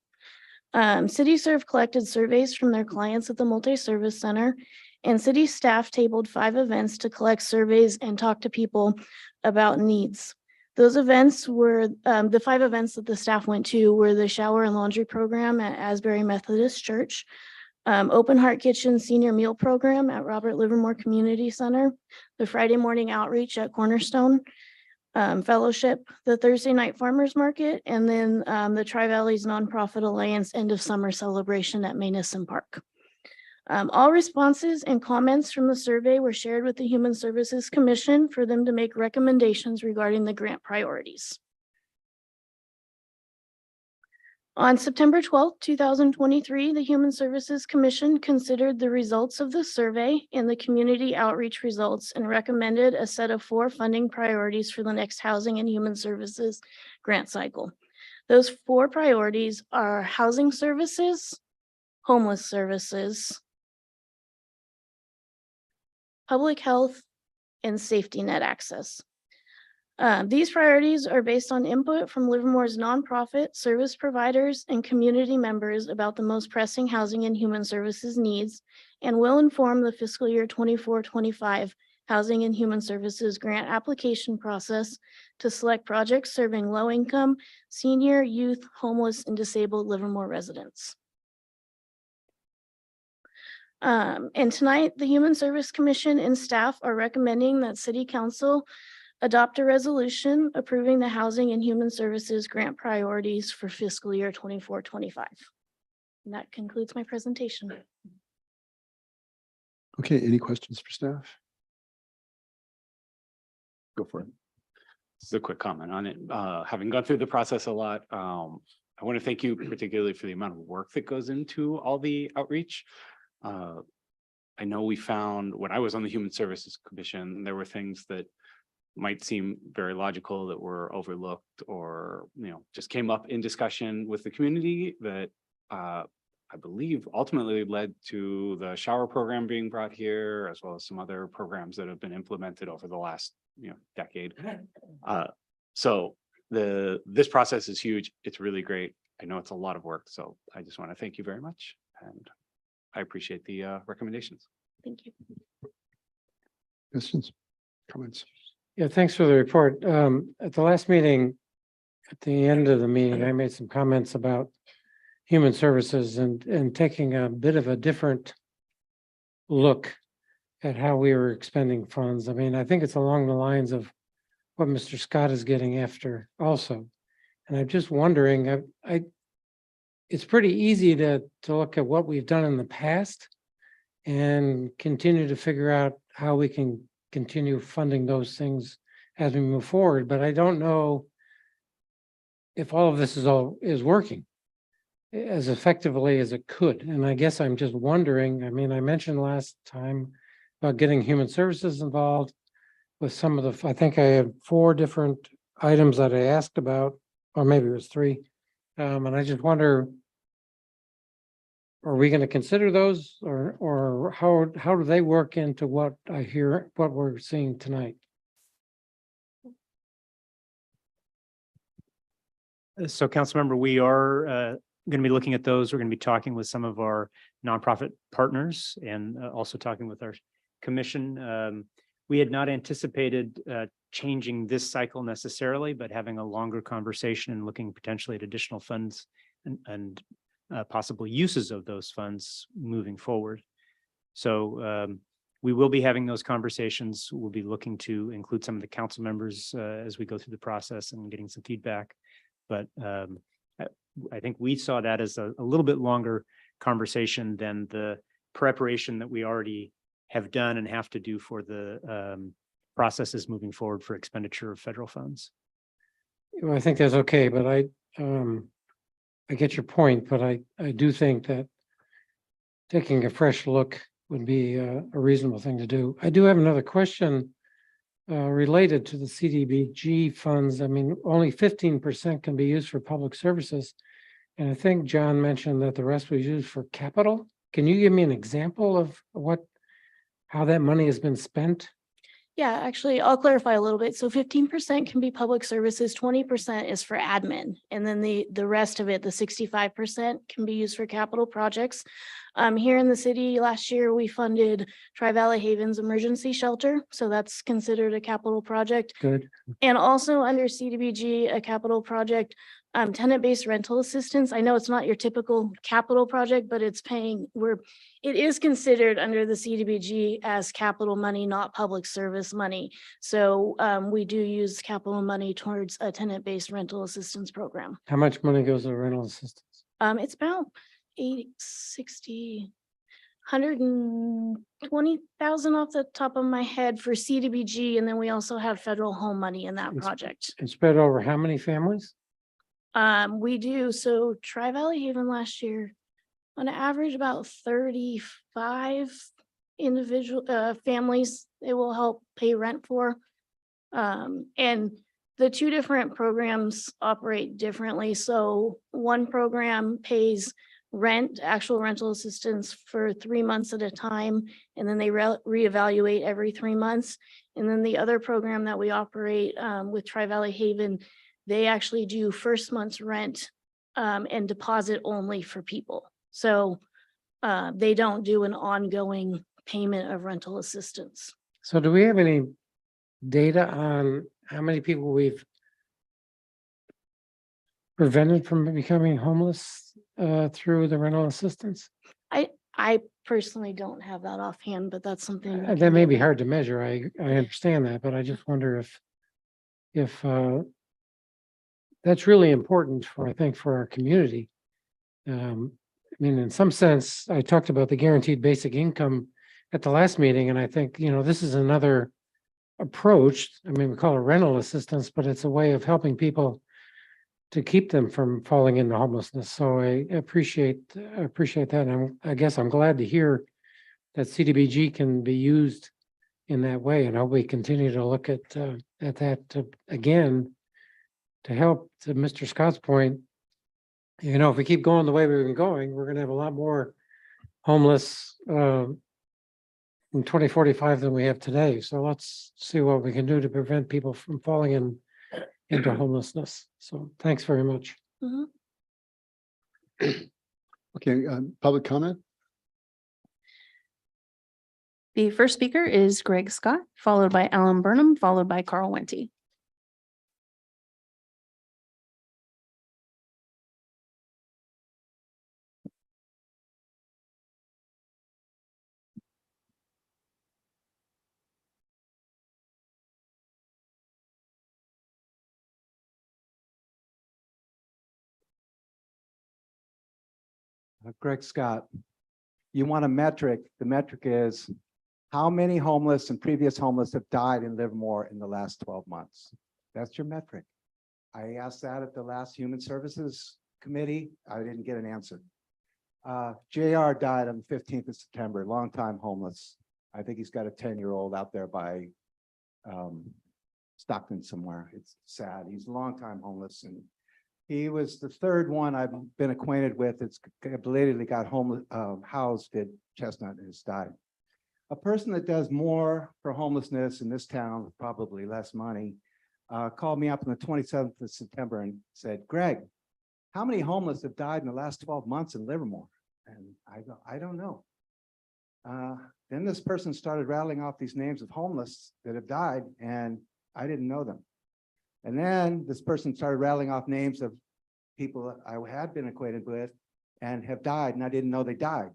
CityServe collected surveys from their clients at the Multi-Service Center, and city staff tabled 5 events to collect surveys and talk to people about needs. Those events were, the 5 events that the staff went to were the shower and laundry program at Asbury Methodist Church, Open Heart Kitchen Senior Meal Program at Robert Livermore Community Center, the Friday morning outreach at Cornerstone Fellowship, the Thursday night farmers market, and then the Tri-Valleys Nonprofit Alliance end of summer celebration at Maynison Park. All responses and comments from the survey were shared with the Human Services Commission for them to make recommendations regarding the grant priorities. On September 12th, 2023, the Human Services Commission considered the results of the survey and the community outreach results and recommended a set of 4 funding priorities for the next Housing and Human Services grant cycle. Those 4 priorities are housing services, homeless services, public health, and safety net access. These priorities are based on input from Livermore's nonprofit service providers and community members about the most pressing housing and human services needs and will inform the fiscal year 24-25 Housing and Human Services grant application process to select projects serving low-income, senior, youth, homeless, and disabled Livermore residents. And tonight, the Human Service Commission and staff are recommending that City Council adopt a resolution approving the Housing and Human Services grant priorities for fiscal year 24-25. And that concludes my presentation. Okay, any questions for staff? Go for it. Just a quick comment on it. Having gone through the process a lot, I want to thank you particularly for the amount of work that goes into all the outreach. I know we found when I was on the Human Services Commission, there were things that might seem very logical that were overlooked or, just came up in discussion with the community that I believe ultimately led to the shower program being brought here, as well as some other programs that have been implemented over the last, decade. So this process is huge. It's really great. I know it's a lot of work, so I just want to thank you very much. And I appreciate the recommendations. Thank you. Questions, comments? Yeah, thanks for the report. At the last meeting, at the end of the meeting, I made some comments about human services and taking a bit of a different look at how we were expending funds. I mean, I think it's along the lines of what Mr. Scott is getting after also. And I'm just wondering, it's pretty easy to look at what we've done in the past and continue to figure out how we can continue funding those things as we move forward. But I don't know if all of this is working as effectively as it could. And I guess I'm just wondering, I mean, I mentioned last time about getting human services involved with some of the, I think I had 4 different items that I asked about, or maybe it was 3. And I just wonder, are we going to consider those, or how do they work into what I hear, what we're seeing tonight? So Councilmember, we are going to be looking at those. We're going to be talking with some of our nonprofit partners and also talking with our commission. We had not anticipated changing this cycle necessarily, but having a longer conversation and looking potentially at additional funds and possible uses of those funds moving forward. So we will be having those conversations. We'll be looking to include some of the council members as we go through the process and getting some feedback. But I think we saw that as a little bit longer conversation than the preparation that we already have done and have to do for the processes moving forward for expenditure of federal funds. Well, I think that's okay, but I get your point, but I do think that taking a fresh look would be a reasonable thing to do. I do have another question related to the CDBG funds. I mean, only 15% can be used for public services. And I think John mentioned that the rest was used for capital. Can you give me an example of how that money has been spent? Yeah, actually, I'll clarify a little bit. So 15% can be public services, 20% is for admin. And then the rest of it, the 65% can be used for capital projects. Here in the city last year, we funded Tri-Valley Havens Emergency Shelter. So that's considered a capital project. Good. And also under CDBG, a capital project, tenant-based rental assistance. I know it's not your typical capital project, but it's it is considered under the CDBG as capital money, not public service money. So we do use capital money towards a tenant-based rental assistance program. How much money goes to rental assistance? It's about 120,000 off the top of my head for CDBG. And then we also have federal home money in that project. And spread over how many families? We do. So Tri-Valley Haven last year, on average, about 35 individual families it will help pay rent for. And the 2 different programs operate differently. So one program pays rent, actual rental assistance for 3 months at a time, and then they reevaluate every 3 months. And then the other program that we operate with Tri-Valley Haven, they actually do first month's rent and deposit only for people. So they don't do an ongoing payment of rental assistance. So do we have any data on how many people we've prevented from becoming homeless through the rental assistance? I personally don't have that offhand, but that's something. That may be hard to measure. I understand that, but I just wonder if that's really important I think, for our community. I mean, in some sense, I talked about the guaranteed basic income at the last meeting, and I think, this is another approach. I mean, we call it rental assistance, but it's a way of helping people to keep them from falling into homelessness. So I appreciate that. And I guess I'm glad to hear that CDBG can be used in that way. And I hope we continue to look at that again to help, to Mr. Scott's point. If we keep going the way we've been going, we're going to have a lot more homeless in 2045 than we have today. So let's see what we can do to prevent people from falling into homelessness. So thanks very much. Mhm. Okay, public comment? The first speaker is Greg Scott, followed by Alan Burnham, followed by Carl Wente. Greg Scott, you want a metric. The metric is how many homeless and previous homeless have died in Livermore in the last 12 months? That's your metric. I asked that at the last Human Services Committee. I didn't get an answer. JR died on the 15th of September, longtime homeless. I think he's got a 10-year-old out there by Stockton somewhere. It's sad. He's a longtime homeless, and he was the third one I've been acquainted with. It's belatedly got homeless, housed at Chestnut and has died. A person that does more for homelessness in this town with probably less money called me up on the 27th of September and said, Greg, how many homeless have died in the last 12 months in Livermore? And I go, I don't know. Then this person started rattling off these names of homeless that have died, and I didn't know them. And then this person started rattling off names of people that I had been acquainted with and have died, and I didn't know they died.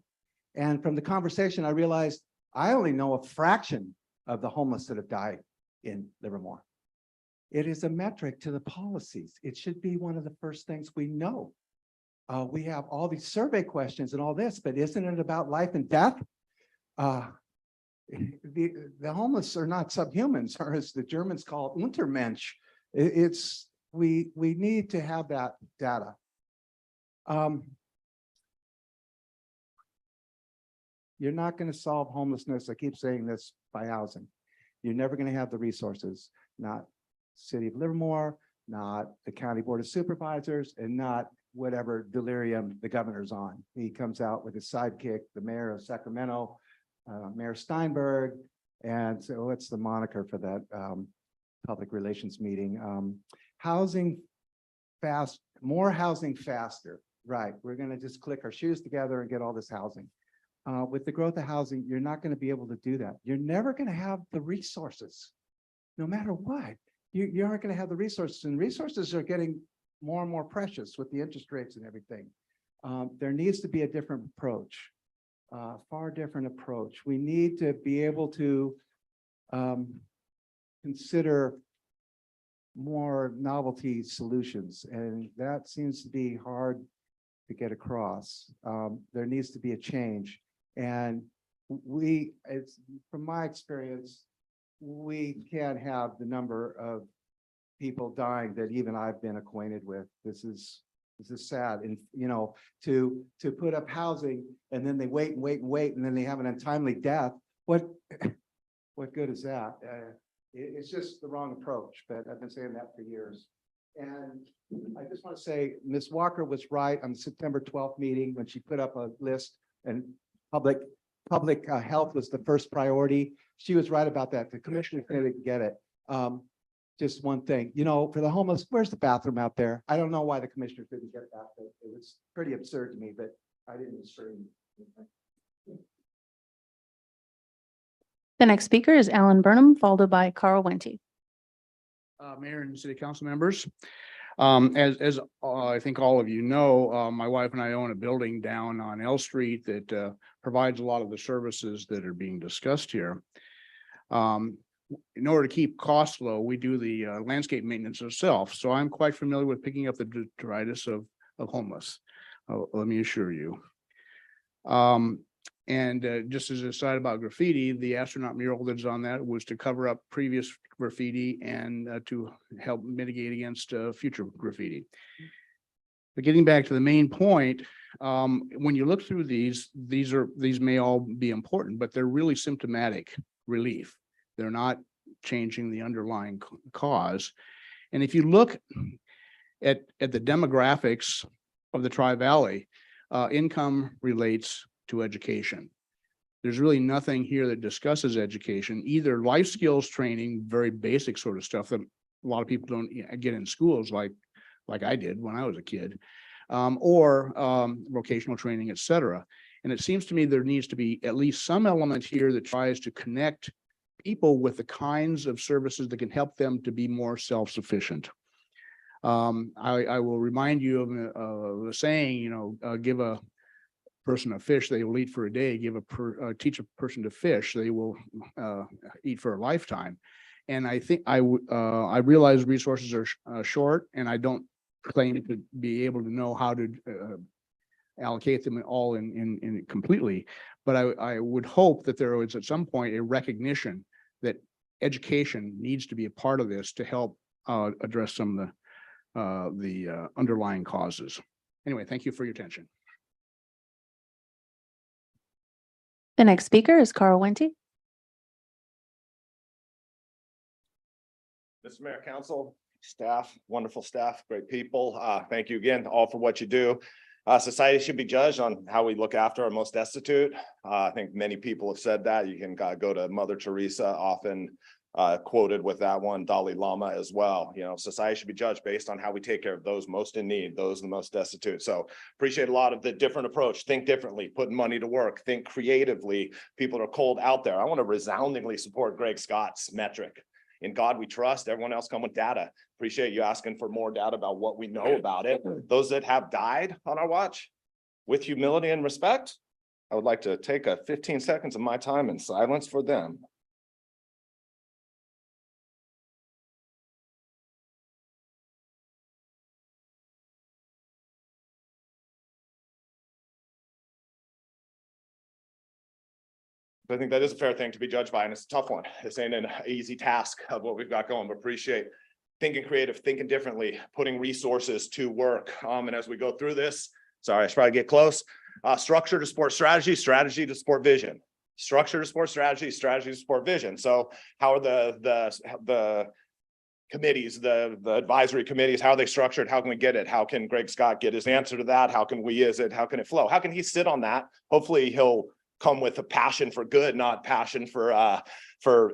And from the conversation, I realized I only know a fraction of the homeless that have died in Livermore. It is a metric to the policies. It should be one of the first things we know. We have all these survey questions and all this, but isn't it about life and death? The homeless are not subhumans, or as the Germans call it, Untermensch. We need to have that data. You're not going to solve homelessness, I keep saying this, by housing. You're never going to have the resources, not City of Livermore, not the County Board of Supervisors, and not whatever delirium the governor's on. He comes out with his sidekick, the mayor of Sacramento, Mayor Steinberg, and so what's the moniker for that public relations meeting? Housing fast, more housing faster. Right, we're going to just click our shoes together and get all this housing. With the growth of housing, you're not going to be able to do that. You're never going to have the resources, no matter what. You aren't going to have the resources, and resources are getting more and more precious with the interest rates and everything. There needs to be a different approach, far different approach. We need to be able to consider more novelty solutions, and that seems to be hard to get across. There needs to be a change, and it's from my experience, we can't have the number of people dying that even I've been acquainted with. This is sad. And to put up housing and then they wait and wait and wait, and then they have an untimely death. What good is that? It's just the wrong approach, but I've been saying that for years. And I just want to say, Ms. Walker was right on the September 12th meeting when she put up a list, and public health was the first priority. She was right about that. The commissioner didn't get it. Just one thing, for the homeless, where's the bathroom out there? I don't know why the commissioner didn't get that. But it was pretty absurd to me, but I didn't scream. The next speaker is Alan Burnham, followed by Carl Wente. Mayor and city council members. As I think all of you know, my wife and I own a building down on L Street that provides a lot of the services that are being discussed here. In order to keep costs low, we do the landscape maintenance ourselves. So I'm quite familiar with picking up the detritus of homeless. Let me assure you. Just as a aside about graffiti, the astronaut mural that's on that was to cover up previous graffiti and to help mitigate against future graffiti. But getting back to the main point, when you look through these may all be important, but they're really symptomatic relief. They're not changing the underlying cause. And if you look at the demographics of the Tri-Valley, income relates to education. There's really nothing here that discusses education, either life skills training, very basic sort of stuff that a lot of people don't get in schools like I did when I was a kid, or vocational training, et cetera. And it seems to me there needs to be at least some element here that tries to connect people with the kinds of services that can help them to be more self-sufficient. I will remind you of a saying, give a person a fish, they will eat for a day. Teach a person to fish, they will eat for a lifetime. And I think I realize resources are short, and I don't claim to be able to know how to allocate them all in completely. But I would hope that there was at some point a recognition that education needs to be a part of this to help address some of the underlying causes. Anyway, thank you for your attention. The next speaker is Carl Wente. Mr. Mayor, Council, staff, wonderful staff, great people. Thank you again all for what you do. Society should be judged on how we look after our most destitute. I think many people have said that. You can go to Mother Teresa, often quoted with that one, Dalai Lama as well. You know, society should be judged based on how we take care of those most in need, those the most destitute. So appreciate a lot of the different approach. Think differently, put money to work, think creatively. People are cold out there. I want to resoundingly support Greg Scott's metric. In God we trust, everyone else come with data. Appreciate you asking for more data about what we know about it. Those that have died on our watch, with humility and respect, I would like to take 15 seconds of my time in silence for them. I think that is a fair thing to be judged by, and it's a tough one. This ain't an easy task of what we've got going, but appreciate thinking creative, thinking differently, putting resources to work. And as we go through this, sorry, I should probably get close. Structure to support strategy, strategy to support vision. Structure to support strategy, strategy to support vision. So how are the committees, the advisory committees, how are they structured? How can we get it? How can Greg Scott get his answer to that? How can we use it? How can it flow? How can he sit on that? Hopefully he'll come with a passion for good, not passion for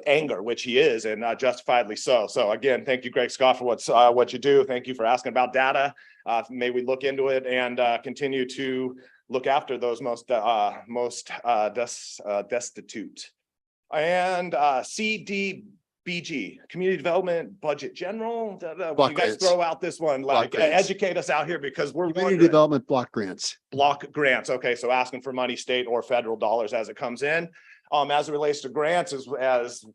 anger, which he is, and justifiably so. So again, thank you, Greg Scott, for what you do. Thank you for asking about data. May we look into it and continue to look after those most destitute. And CDBG, Community Development Budget General. Block You guys grants. throw out this one, like grants. educate us out here because we're Community wondering. development block grants. Block grants. Okay, so asking for money, state or federal dollars as it comes in. As it relates to grants, as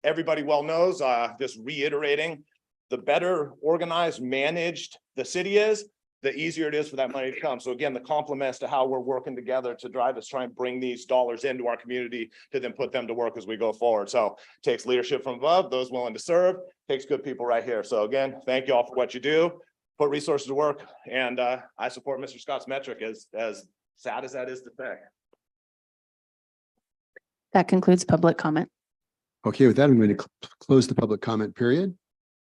everybody well knows, just reiterating, the better organized, managed the city is, the easier it is for that money to come. So again, the compliments to how we're working together to drive us, try and bring these dollars into our community to then put them to work as we go forward. So takes leadership from above, those willing to serve, takes good people right here. So again, thank you all for what you do. Put resources to work, and I support Mr. Scott's metric, as sad as that is to say. That concludes public comment. Okay, with that, I'm going to close the public comment period.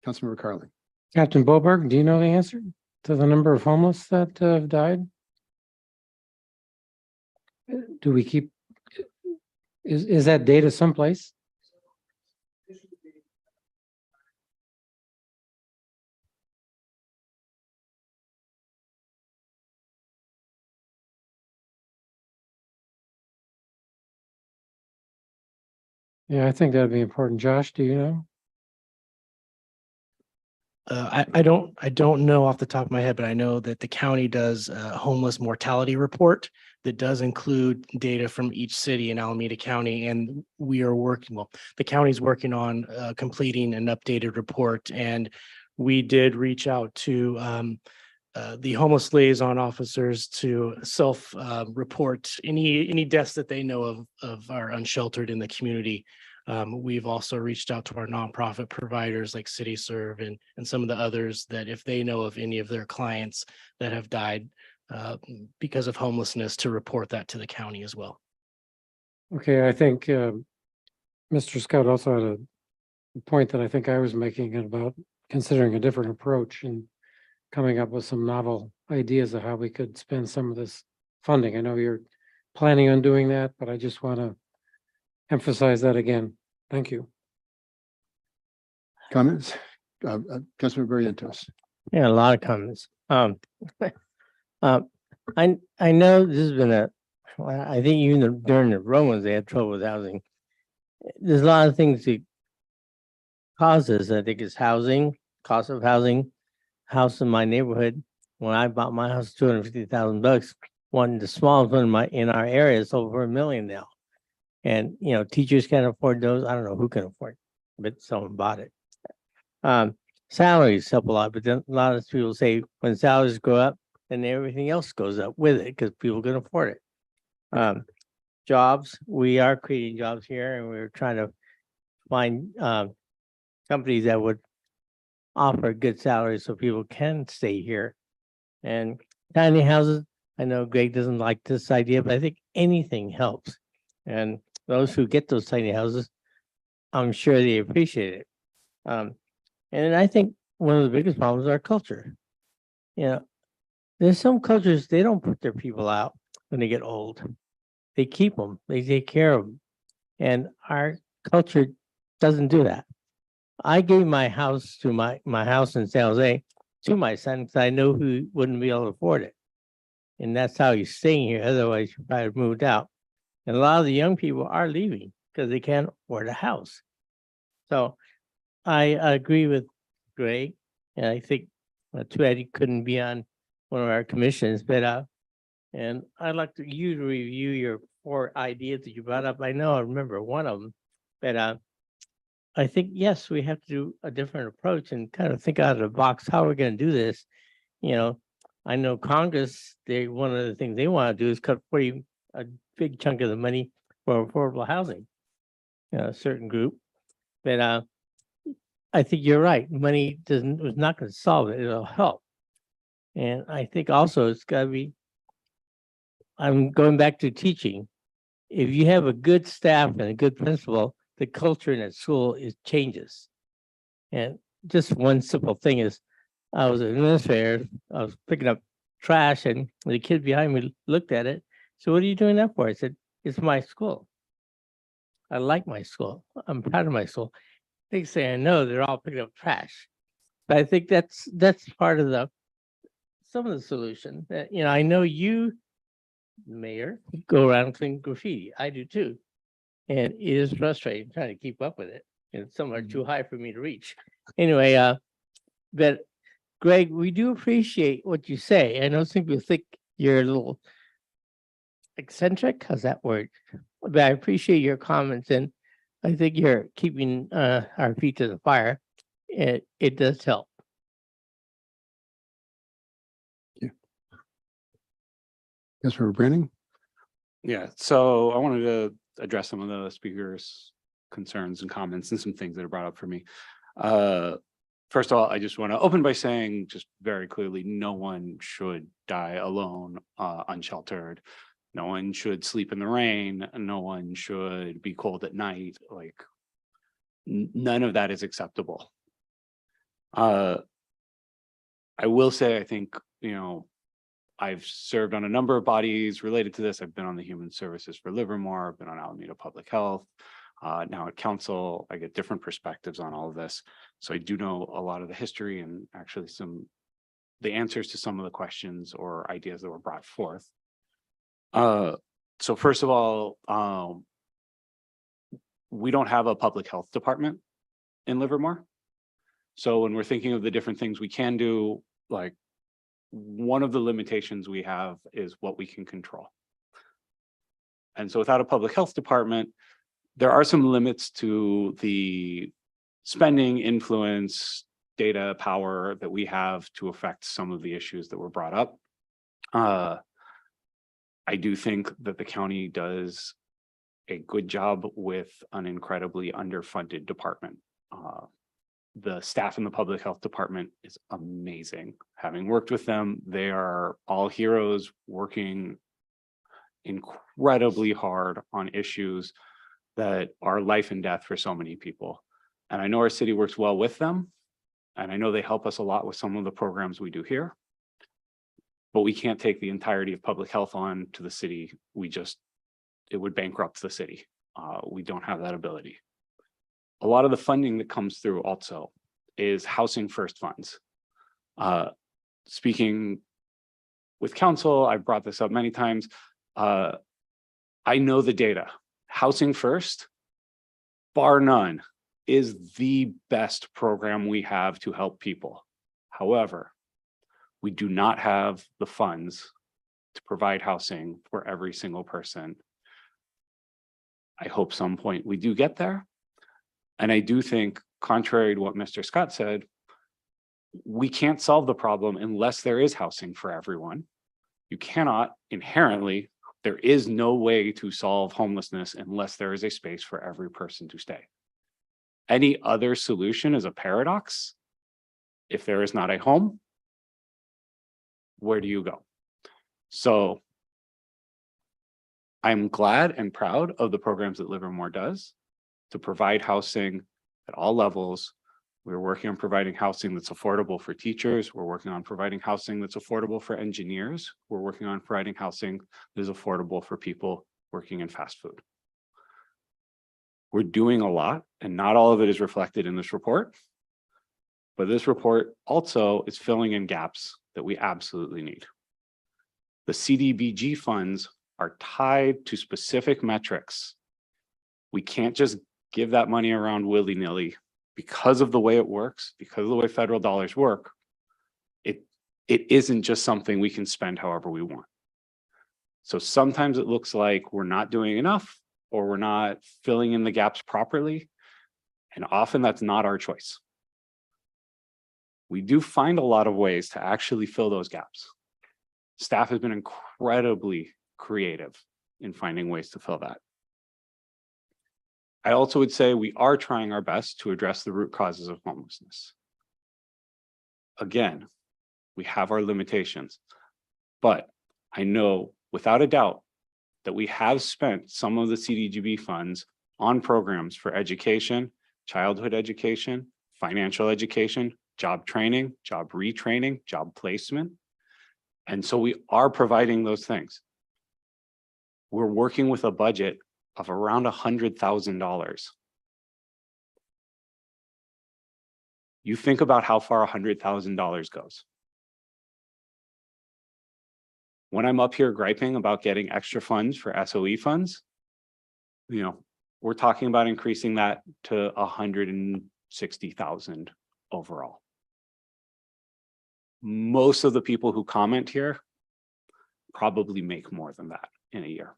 Councilmember Carly. Captain Boberg, do you know the answer to the number of homeless that have died? Do we keep, is that data someplace? Yeah, I think that'd be important. Josh, do you know? I don't know off the top of my head, but I know that the county does a homeless mortality report that does include data from each city in Alameda County. And we are working, well, the county's working on completing an updated report. And we did reach out to the homeless liaison officers to report any deaths that they know of are unsheltered in the community. We've also reached out to our nonprofit providers like CityServe and some of the others that if they know of any of their clients that have died because of homelessness, to report that to the county as well. Okay, I think Mr. Scott also had a point that I think I was making about considering a different approach and coming up with some novel ideas of how we could spend some of this funding. I know you're planning on doing that, but I just want to emphasize that again. Thank you. Comments? Councilmember Barrientos. Yeah, a lot of comments. I know this has been I think even during the Romans, they had trouble with housing. There's a lot of things that cause this. I think it's housing, cost of housing. House in my neighborhood, when I bought my house, $250,000. One, the smallest one in our area is over $1 million now. And, you know, teachers can't afford those. I don't know who can afford it, but someone bought it. Salaries help a lot, but then a lot of people say when salaries go up, then everything else goes up with it because people can afford it. Jobs, we are creating jobs here and we're trying to find companies that would offer good salaries so people can stay here. And tiny houses, I know Greg doesn't like this idea, but I think anything helps. And those who get those tiny houses, I'm sure they appreciate it. And I think one of the biggest problems is our culture. You know, there's some cultures, they don't put their people out when they get old. They keep them, they take care of them. And our culture doesn't do that. I gave my house to my house in San Jose to my son because I know who wouldn't be able to afford it. And that's how he's staying here. Otherwise, he probably have moved out. And a lot of the young people are leaving because they can't afford a house. So I agree with Greg. And I think too bad he couldn't be on one of our commissions, but and I'd like you to review your 4 ideas that you brought up. I know I remember one of them, but I think, yes, we have to do a different approach and kind of think out of the box how we're going to do this. You know, I know Congress, one of the things they want to do is cut a big chunk of the money for affordable housing, a certain group. But I think you're right. Money was not going to solve it. It'll help. And I think also it's got to be, I'm going back to teaching. If you have a good staff and a good principal, the culture in that school changes. And just one simple thing is, I was an administrator, I was picking up trash and the kid behind me looked at it. So what are you doing that for? I said, it's my school. I like my school. I'm proud of my school. They say, I know they're all picking up trash. But I think that's part of some of the solution. That, I know you, Mayor, go around and clean graffiti. I do too. And it is frustrating trying to keep up with it. And some are too high for me to reach. Anyway, but Greg, we do appreciate what you say. I know some people think you're a little eccentric. How's that word? But I appreciate your comments, and I think you're keeping our feet to the fire. It does help. Councilmember Branning? Yeah, so I wanted to address some of the speakers' concerns and comments and some things that are brought up for me. First of all, I just want to open by saying just very clearly, no one should die alone, unsheltered. No one should sleep in the rain. No one should be cold at night. Like, none of that is acceptable. I will say, I think, I've served on a number of bodies related to this. I've been on the Human Services for Livermore. I've been on Alameda Public Health. Now at council, I get different perspectives on all of this. So I do know a lot of the history and actually the answers to some of the questions or ideas that were brought forth. So first of all, we don't have a public health department in Livermore. So when we're thinking of the different things we can do, like, one of the limitations we have is what we can control. And so without a public health department, there are some limits to the spending, influence, data, power that we have to affect some of the issues that were brought up. I do think that the county does a good job with an incredibly underfunded department. The staff in the public health department is amazing. Having worked with them, they are all heroes working incredibly hard on issues that are life and death for so many people. And I know our city works well with them. And I know they help us a lot with some of the programs we do here. But we can't take the entirety of public health on to the city. It would bankrupt the city. We don't have that ability. A lot of the funding that comes through also is housing first funds. Speaking with council, I've brought this up many times. I know the data. Housing first, bar none, is the best program we have to help people. However, we do not have the funds to provide housing for every single person. I hope some point we do get there. And I do think, contrary to what Mr. Scott said, we can't solve the problem unless there is housing for everyone. You cannot inherently, there is no way to solve homelessness unless there is a space for every person to stay. Any other solution is a paradox. If there is not a home, where do you go? So I'm glad and proud of the programs that Livermore does to provide housing at all levels. We're working on providing housing that's affordable for teachers. We're working on providing housing that's affordable for engineers. We're working on providing housing that is affordable for people working in fast food. We're doing a lot, and not all of it is reflected in this report. But this report also is filling in gaps that we absolutely need. The CDBG funds are tied to specific metrics. We can't just give that money around willy-nilly. Because of the way it works, because of the way federal dollars work, it isn't just something we can spend however we want. So sometimes it looks like we're not doing enough or we're not filling in the gaps properly. And often that's not our choice. We do find a lot of ways to actually fill those gaps. Staff has been incredibly creative in finding ways to fill that. I also would say we are trying our best to address the root causes of homelessness. Again, we have our limitations, but I know without a doubt that we have spent some of the CDBG funds on programs for education, childhood education, financial education, job training, job retraining, job placement. And so we are providing those things. We're working with a budget of around $100,000. You think about how far $100,000 goes. When I'm up here griping about getting extra funds for SOE funds, we're talking about increasing that to 160,000 overall. Most of the people who comment here probably make more than that in a year.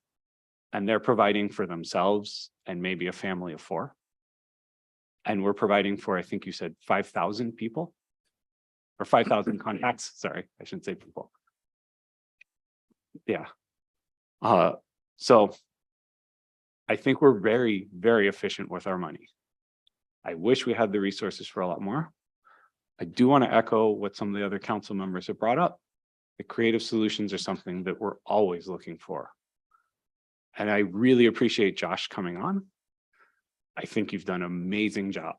And they're providing for themselves and maybe a family of 4. And we're providing for, I think you said 5,000 people or 5,000 contacts. Sorry, I shouldn't say people. Yeah. So I think we're very, very efficient with our money. I wish we had the resources for a lot more. I do want to echo what some of the other council members have brought up. The creative solutions are something that we're always looking for. And I really appreciate Josh coming on. I think you've done an amazing job.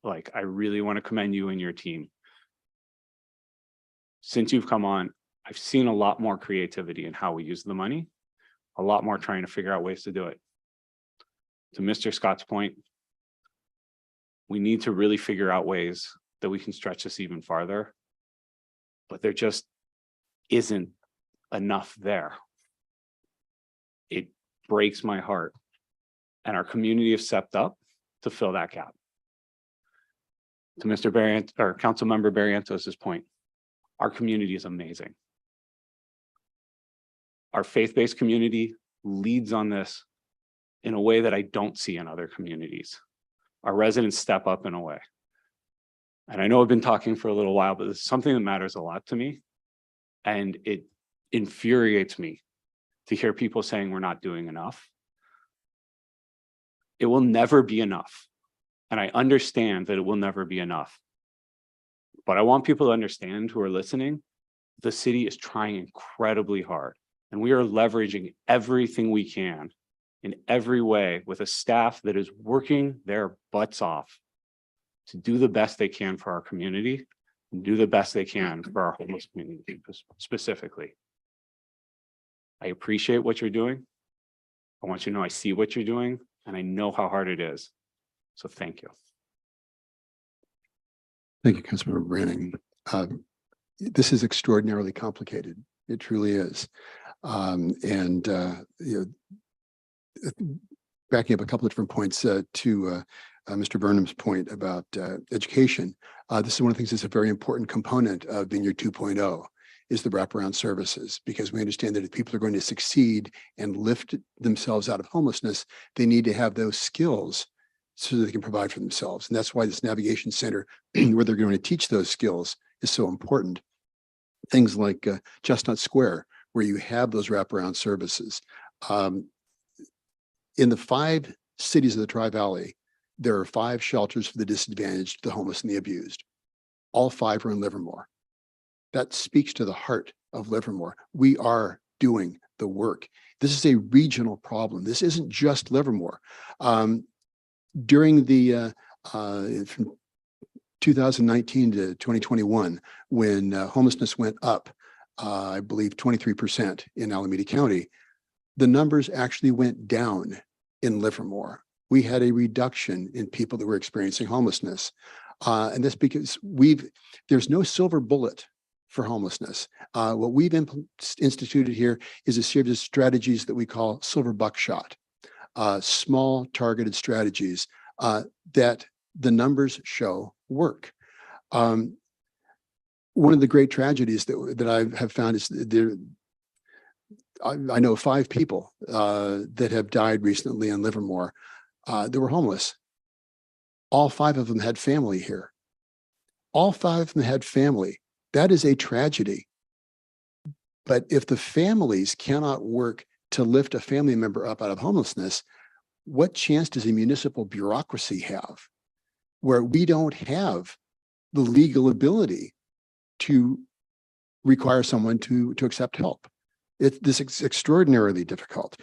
I really want to commend you and your team. Since you've come on, I've seen a lot more creativity in how we use the money, a lot more trying to figure out ways to do it. To Mr. Scott's point, we need to really figure out ways that we can stretch this even farther, but there just isn't enough there. It breaks my heart. And our community has stepped up to fill that gap. To Mr. Barrientos, or Councilmember Barrientos' point, our community is amazing. Our faith-based community leads on this in a way that I don't see in other communities. Our residents step up in a way. And I know I've been talking for a little while, but this is something that matters a lot to me. And it infuriates me to hear people saying we're not doing enough. It will never be enough. And I understand that it will never be enough. But I want people to understand who are listening, the city is trying incredibly hard. And we are leveraging everything we can in every way with a staff that is working their butts off to do the best they can for our community and do the best they can for our homeless community specifically. I appreciate what you're doing. I want you to know I see what you're doing and I know how hard it is. So thank you. Thank you, Councilmember Branning. This is extraordinarily complicated. It truly is. Backing up a couple of different points to Mr. Burnham's point about education, this is one of the things that's a very important component of Vineyard 2.0 is the wraparound services, because we understand that if people are going to succeed and lift themselves out of homelessness, they need to have those skills so that they can provide for themselves. And that's why this navigation center, where they're going to teach those skills, is so important. Things like Chestnut Square, where you have those wraparound services. In the 5 cities of the Tri-Valley, there are 5 shelters for the disadvantaged, the homeless, and the abused. All 5 are in Livermore. That speaks to the heart of Livermore. We are doing the work. This is a regional problem. This isn't just Livermore. During the from 2019 to 2021, when homelessness went up, I believe 23% in Alameda County, the numbers actually went down in Livermore. We had a reduction in people that were experiencing homelessness. And that's because there's no silver bullet for homelessness. What we've instituted here is a series of strategies that we call silver buckshot, small targeted strategies that the numbers show work. One of the great tragedies that I have found is I know 5 people that have died recently in Livermore that were homeless. All 5 of them had family here. All 5 of them had family. That is a tragedy. But if the families cannot work to lift a family member up out of homelessness, what chance does a municipal bureaucracy have where we don't have the legal ability to require someone to accept help? This is extraordinarily difficult.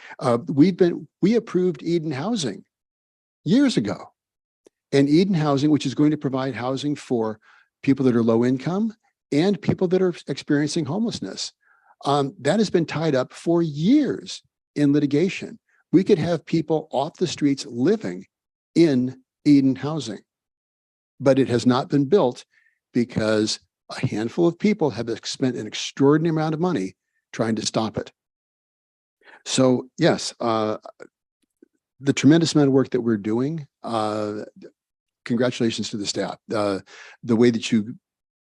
We approved Eden Housing years ago. And Eden Housing, which is going to provide housing for people that are low income and people that are experiencing homelessness. That has been tied up for years in litigation. We could have people off the streets living in Eden Housing, but it has not been built because a handful of people have spent an extraordinary amount of money trying to stop it. So yes, the tremendous amount of work that we're doing, congratulations to the staff. The way that you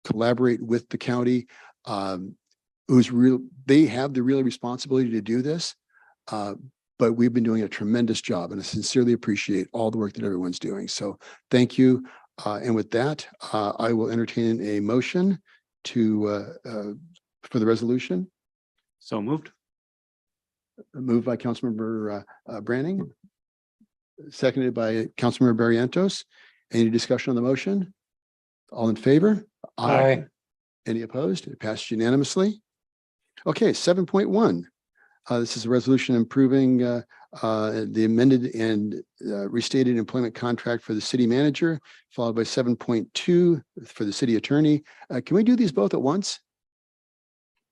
collaborate with the county, they have the real responsibility to do this, but we've been doing a tremendous job, and I sincerely appreciate all the work that everyone's doing. So thank you. And with that, I will entertain a motion for the resolution. So moved. Moved by Councilmember Branning, seconded by Councilmember Barrientos. Any discussion on the motion? All in favor? Aye. Any opposed? It passed unanimously. Okay, 7.1. This is a resolution improving the amended and restated employment contract for the city manager, followed by 7.2 for the city attorney. Can we do these both at once?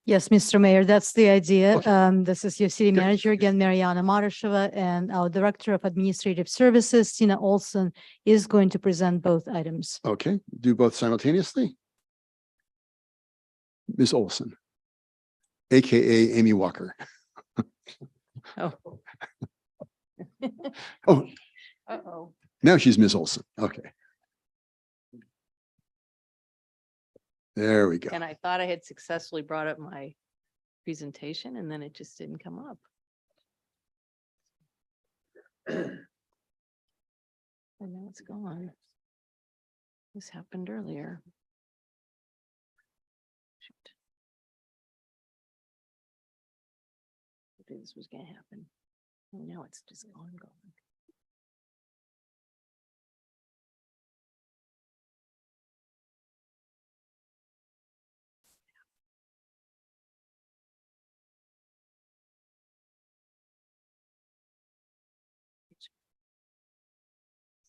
Yes, Mr. Mayor, that's the idea. Okay. This is your city manager again, Mariana Marasheva, and our Director of Administrative Services, Tina Olson, is going to present both items. Okay, do both simultaneously. Ms. Olson, AKA Amy Walker. Oh. Oh, Uh-oh. now she's Ms. Olson. Okay. There we go. And I thought I had successfully brought up my presentation and then it just didn't come up. And now it's gone. This happened earlier. Shoot. I knew this was gonna happen. And now it's just gone.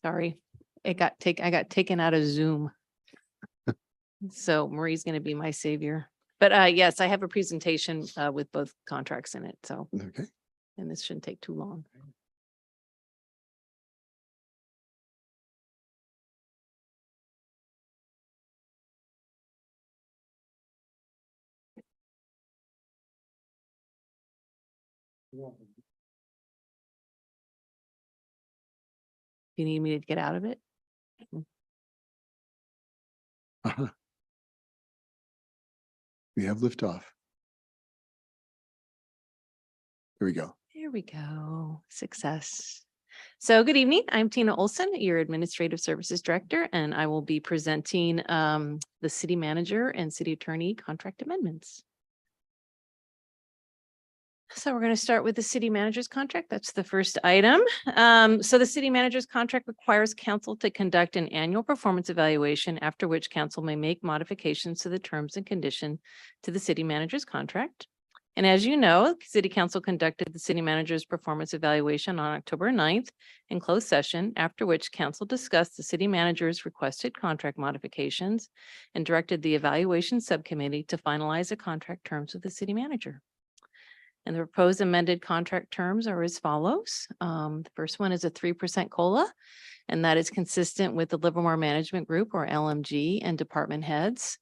Sorry, I got taken out of Zoom. So Marie's gonna be my savior. But yes, I have a presentation with both contracts in it, so, Okay. and this shouldn't take too long. You need me to get out of it? Uh-huh. We have liftoff. Here we go. There we go. Success. So good evening. I'm Tina Olson, your Administrative Services Director, and I will be presenting the city manager and city attorney contract amendments. So we're going to start with the city manager's contract. That's the first item. So the city manager's contract requires council to conduct an annual performance evaluation, after which council may make modifications to the terms and condition to the city manager's contract. And as you know, city council conducted the city manager's performance evaluation on October 9th in closed session, after which council discussed the city manager's requested contract modifications and directed the evaluation subcommittee to finalize the contract terms with the city manager. And the proposed amended contract terms are as follows. The first one is a 3% COLA, and that is consistent with the Livermore Management Group, or LMG, and department heads.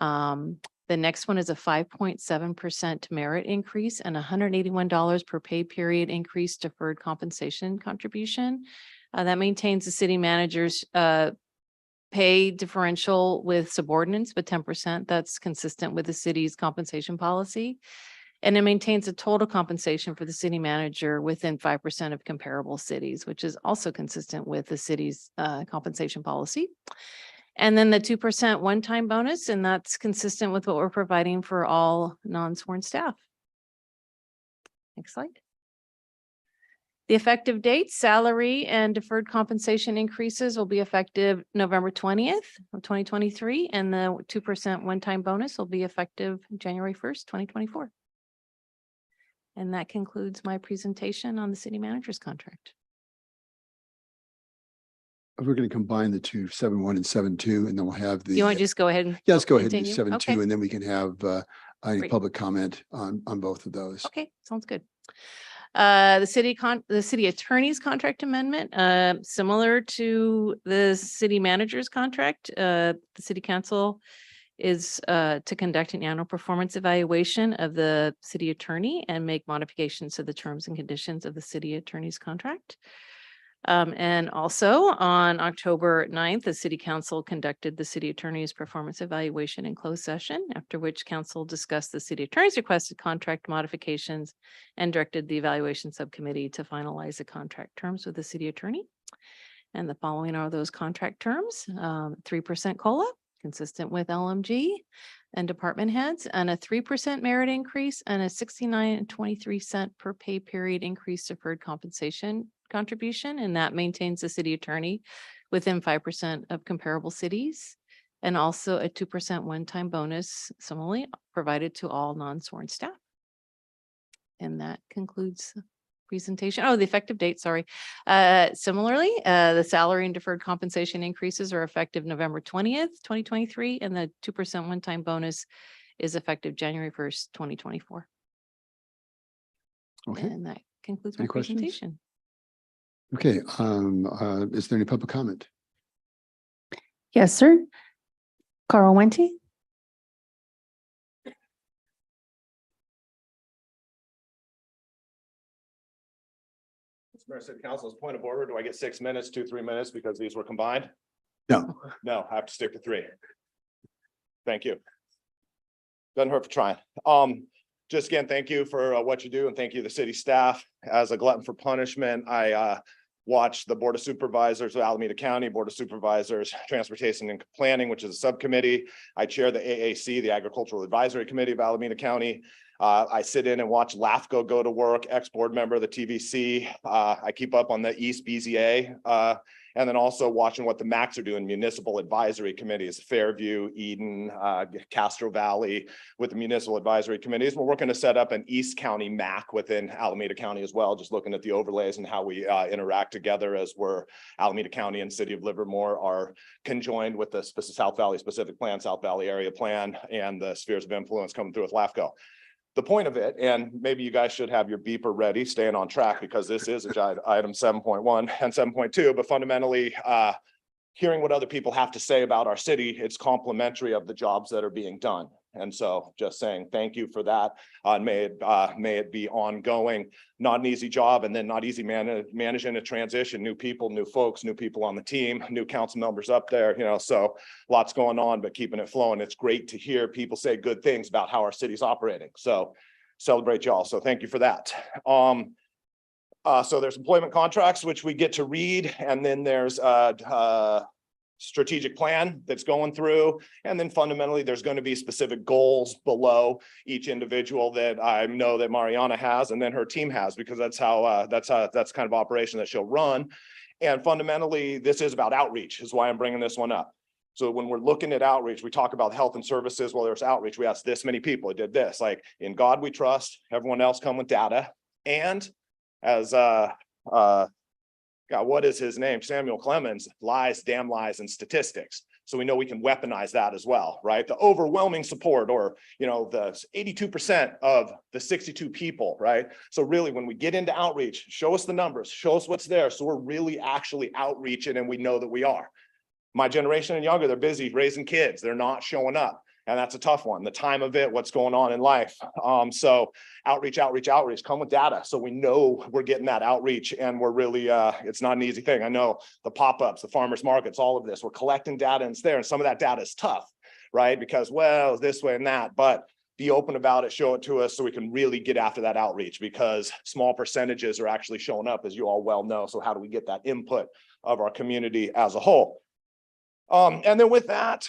The next one is a 5.7% merit increase and $181 per pay period increase deferred compensation contribution. That maintains the city manager's pay differential with subordinates, but 10%. That's consistent with the city's compensation policy. And it maintains a total compensation for the city manager within 5% of comparable cities, which is also consistent with the city's compensation policy. And then the 2% one-time bonus, and that's consistent with what we're providing for all non-sworn staff. Next slide. The effective date, salary and deferred compensation increases will be effective November 20th of 2023, and the 2% one-time bonus will be effective January 1st, 2024. And that concludes my presentation on the city manager's contract. We're going to combine the two, 7.1 and 7.2, and then we'll have the. You want to just go ahead and? Yeah, let's go ahead and do continue? 7.2, Okay. and then we can have any Great. public comment on both of those. Okay, sounds good. The city attorney's contract amendment, similar to the city manager's contract, the city council is to conduct an annual performance evaluation of the city attorney and make modifications to the terms and conditions of the city attorney's contract. And also on October 9th, the city council conducted the city attorney's performance evaluation in closed session, after which council discussed the city attorney's requested contract modifications and directed the evaluation subcommittee to finalize the contract terms with the city attorney. And the following are those contract terms: 3% COLA, consistent with LMG and department heads, and a 3% merit increase and a 69.23 per pay period increase deferred compensation contribution. And that maintains the city attorney within 5% of comparable cities, and also a 2% one-time bonus similarly provided to all non-sworn staff. And that concludes the presentation. Oh, the effective date, sorry. Similarly, the salary and deferred compensation increases are effective November 20th, 2023, and the 2% one-time bonus is effective January 1st, 2024. Okay. And that concludes my Any questions? presentation. Okay, is there any public comment? Yes, sir. Carl Wente. Mr. Mayor, City Council's point of order. Do I get 6 minutes, 3 minutes because these were combined? No. No, I have to stick to 3. Thank you. Doesn't hurt for trying. Just again, thank you for what you do, and thank you to the city staff. As a glutton for punishment, I watch the Board of Supervisors of Alameda County, Board of Supervisors, Transportation and Planning, which is a subcommittee. I chair the AAC, the Agricultural Advisory Committee of Alameda County. I sit in and watch LAFCO go to work, ex-board member of the TVC. I keep up on the East BZA, and then also watching what the MACs are doing, Municipal Advisory Committees, Fairview, Eden, Castro Valley, with the Municipal Advisory Committees. We're working to set up an East County MAC within Alameda County as well, just looking at the overlays and how we interact together, as we're Alameda County and City of Livermore are conjoined with the South Valley Specific Plan, South Valley Area Plan, and the spheres of influence coming through with LAFCO. The point of it, and maybe you guys should have your beeper ready, staying on track, because this is item 7.1 and 7.2, but fundamentally hearing what other people have to say about our city, it's complimentary of the jobs that are being done. And so just saying thank you for that. May it be ongoing. Not an easy job, and then not easy managing a transition, new people, new folks, new people on the team, new council members up there, so lots going on, but keeping it flowing. It's great to hear people say good things about how our city's operating. So celebrate y'all. So thank you for that. So there's employment contracts, which we get to read, and then there's strategic plan that's going through. And then fundamentally, there's going to be specific goals below each individual that I know that Mariana has and then her team has, because that's kind of operation that she'll run. And fundamentally, this is about outreach, is why I'm bringing this one up. So when we're looking at outreach, we talk about health and services. Well, there's outreach. We asked this many people, it did this, like in God we trust, everyone else come with data. And as God, what is his name? Samuel Clemens, lies, damn lies, and statistics. So we know we can weaponize that as well, right? The overwhelming support, or, you know, the 82% of the 62 people, right? So really, when we get into outreach, show us the numbers, show us what's there. So we're really actually outreaching, and we know that we are. My generation and younger, they're busy raising kids. They're not showing up. And that's a tough one. The time of it, what's going on in life. So outreach, come with data. So we know we're getting that outreach, and we're really, it's not an easy thing. I know the pop-ups, the farmers markets, all of this, we're collecting data and it's there. And some of that data is tough, right? Because, well, this way and that, but be open about it, show it to us so we can really get after that outreach, because small percentages are actually showing up, as you all well know. So how do we get that input of our community as a whole? And then with that,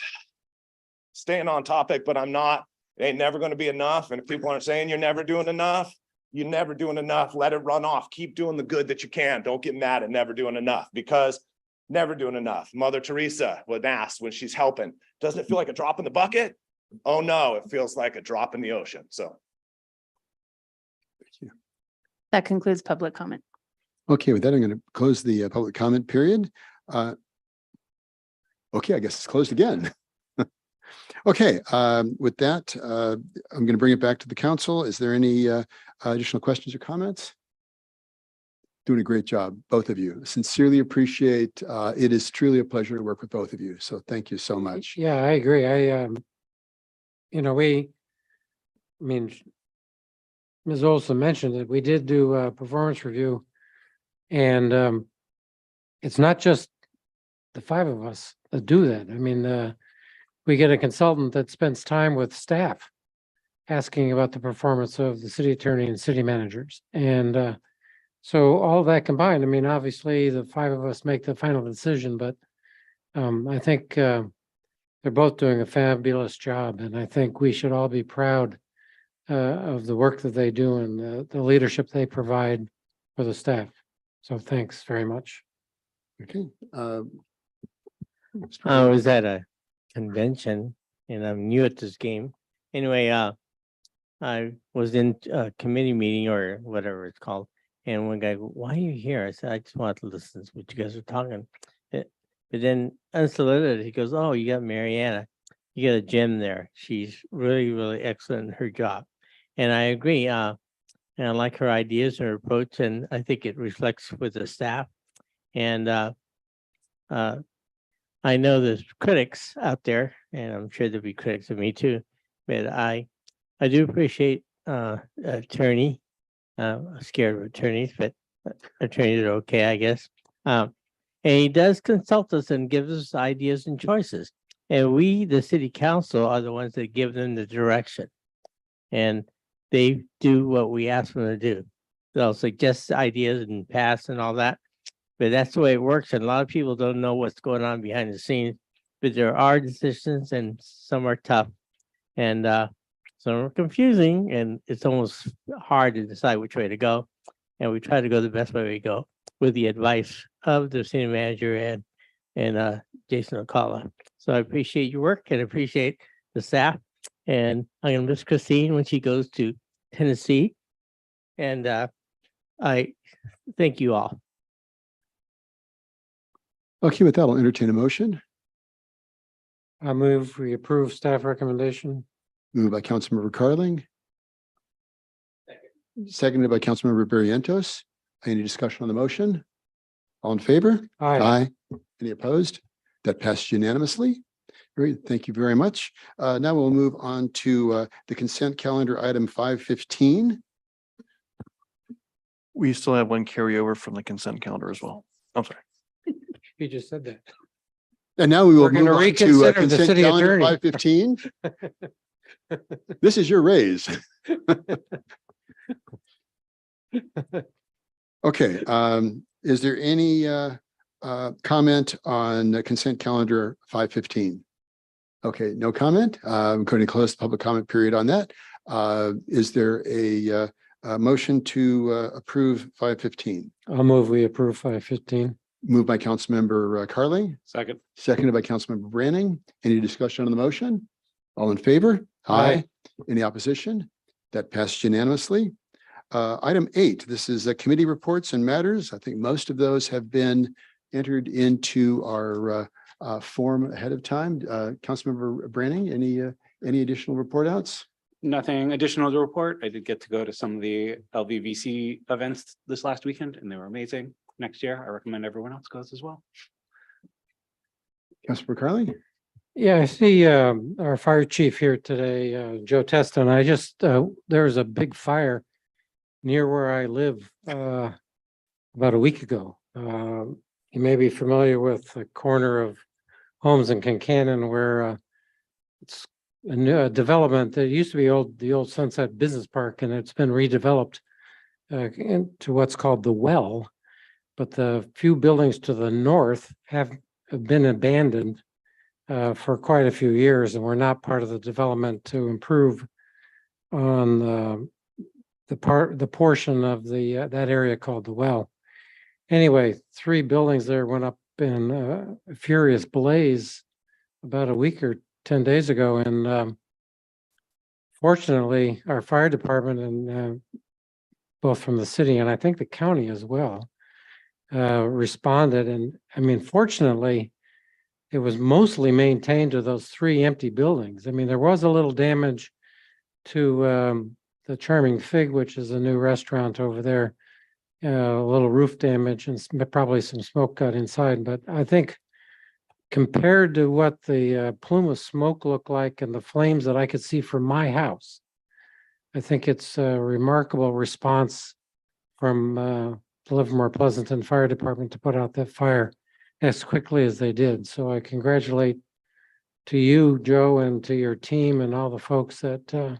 staying on topic, but I'm not, it ain't never going to be enough. And if people aren't saying you're never doing enough, you're never doing enough. Let it run off. Keep doing the good that you can. Don't get mad at never doing enough, because never doing enough. Mother Teresa would ask when she's helping, doesn't it feel like a drop in the bucket? Oh no, it feels like a drop in the ocean. So. That concludes public comment. Okay, with that, I'm going to close the public comment period. Okay, I guess it's closed again. Okay, with that, I'm going to bring it back to the council. Is there any additional questions or comments? Doing a great job, both of you. Sincerely appreciate. It is truly a pleasure to work with both of you. So thank you so much. Yeah, I agree. Ms. Olson mentioned that we did do a performance review, and it's not just the five of us that do that. I mean, we get a consultant that spends time with staff asking about the performance of the city attorney and city managers. And so all that combined, I mean, obviously the five of us make the final decision, but I think they're both doing a fabulous job. And I think we should all be proud of the work that they do and the leadership they provide for the staff. So thanks very much. Okay. I was at a convention and I'm new at this game. Anyway, I was in a committee meeting or whatever it's called. And one guy, why are you here? I said, I just want to listen to what you guys are talking. But then unsolicited, he goes, oh, you got Mariana. You got a gem there. She's really, really excellent in her job. And I agree. And I like her ideas and her approach. And I think it reflects with the staff. And I know there's critics out there, and I'm sure there'll be critics of me too. But I do appreciate attorney. I'm scared of attorneys, but attorneys are okay, I guess. And he does consult us and gives us ideas and choices. And we, the city council, are the ones that give them the direction. And they do what we ask them to do. They'll suggest ideas and pass and all that. But that's the way it works. And a lot of people don't know what's going on behind the scenes. But there are decisions, and some are tough. And some are confusing, and it's almost hard to decide which way to go. And we try to go the best way we go with the advice of the city manager and Jason Alcala. So I appreciate your work and appreciate the staff. And I'm going to miss Christine when she goes to Tennessee. And I thank you all. Okay, with that, I'll entertain a motion. I move we approve staff recommendation. Moved by Councilmember Carling. Seconded by Councilmember Barrientos. Any discussion on the motion? All in favor? Aye. Any opposed? That passed unanimously. Great, thank you very much. Now we'll move on to the consent calendar, item 515. We still have one carryover from the consent calendar as well. I'm sorry. You just said that. And now we will We're move gonna on to reconsider the consent city calendar attorney. 515. This is your raise. Okay, is there any comment on the consent calendar 515? Okay, no comment. I'm going to close the public comment period on that. Is there a motion to approve 515? I'll move, we approve 515. Moved by Councilmember Carly, Second. seconded by Councilmember Branning. Any discussion on the motion? All in favor? Aye. Any opposition? That passed unanimously. Item 8, this is committee reports and matters. I think most of those have been entered into our form ahead of time. Councilmember Branning, any additional report outs? Nothing additional to report. I did get to go to some of the LVVC events this last weekend and they were amazing. Next year, I recommend everyone else goes as well. Councilmember Carly? Yeah, I see our fire chief here today, Joe Testa, and I just, there was a big fire near where I live about a week ago. You may be familiar with the corner of Holmes and Kincannon where it's a new development that used to be the old Sunset Business Park, and it's been redeveloped into what's called the Well. But the few buildings to the north have been abandoned for quite a few years and were not part of the development to improve on the portion of that area called the Well. Anyway, 3 buildings there went up in a furious blaze about a week or 10 days ago, and fortunately, our fire department and both from the city and I think the county as well responded. And I mean, fortunately, it was mostly maintained to those 3 empty buildings. I mean, there was a little damage to the Charming Fig, which is a new restaurant over there, a little roof damage and probably some smoke got inside. But I think compared to what the plume of smoke looked like and the flames that I could see from my house, I think it's a remarkable response from the Livermore Pleasanton Fire Department to put out that fire as quickly as they did. So I congratulate to you, Joe, and to your team and all the folks that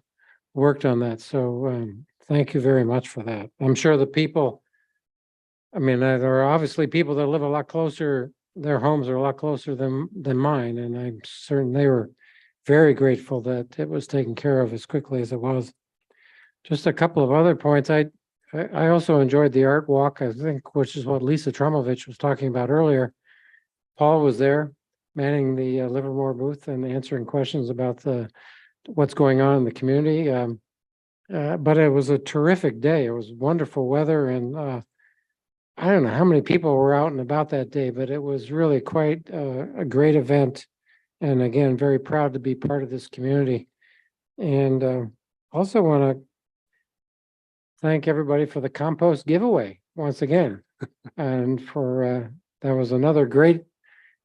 worked on that. So thank you very much for that. I'm sure the people, I mean, there are obviously people that live a lot closer, their homes are a lot closer than mine. And I'm certain they were very grateful that it was taken care of as quickly as it was. Just a couple of other points. I also enjoyed the art walk, I think, which is what Lisa Tromovich was talking about earlier. Paul was there manning the Livermore booth and answering questions about what's going on in the community. But it was a terrific day. It was wonderful weather, and I don't know how many people were out and about that day, but it was really quite a great event. And again, very proud to be part of this community. And also want to thank everybody for the compost giveaway once again. And for that was another great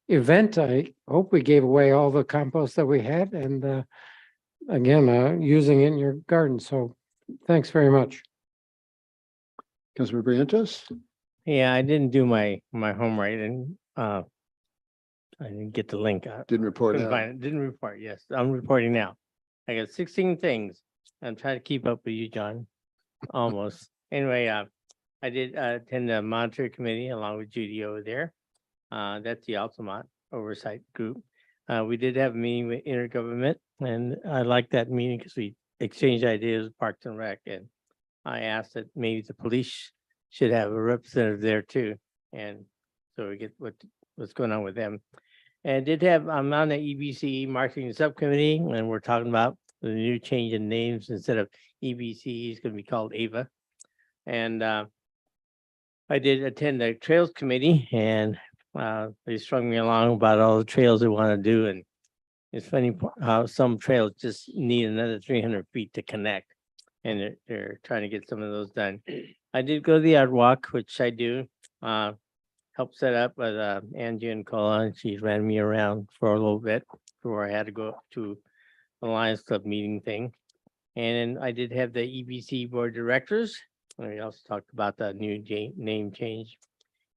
event. I hope we gave away all the compost that we had, and again, using it in your garden. So thanks very much. Councilmember Briantos? Yeah, I didn't do my homework and I didn't get the link. Didn't report Couldn't out. find it. Didn't report. Yes, I'm reporting now. I got 16 things. I'm trying to keep up with you, John. Almost. Anyway, I did attend the monitoring committee along with Judy over there. That's the Altamont Oversight Group. We did have a meeting with intergovernment, and I liked that meeting because we exchanged ideas with Parks and Rec, and I asked that maybe the police should have a representative there too, and so we get what's going on with them. And I'm on the EBCE marketing subcommittee, and we're talking about the new change in names. Instead of EBCE, it's going to be called AVA. And I did attend the trails committee, and they strung me along about all the trails they want to do. And it's funny how some trails just need another 300 feet to connect, and they're trying to get some of those done. I did go to the art walk, which I do. Helped set up with Angie and Cola, and she ran me around for a little bit before I had to go up to the Lions Club meeting thing. And then I did have the EBC board of directors. And we also talked about the new name change.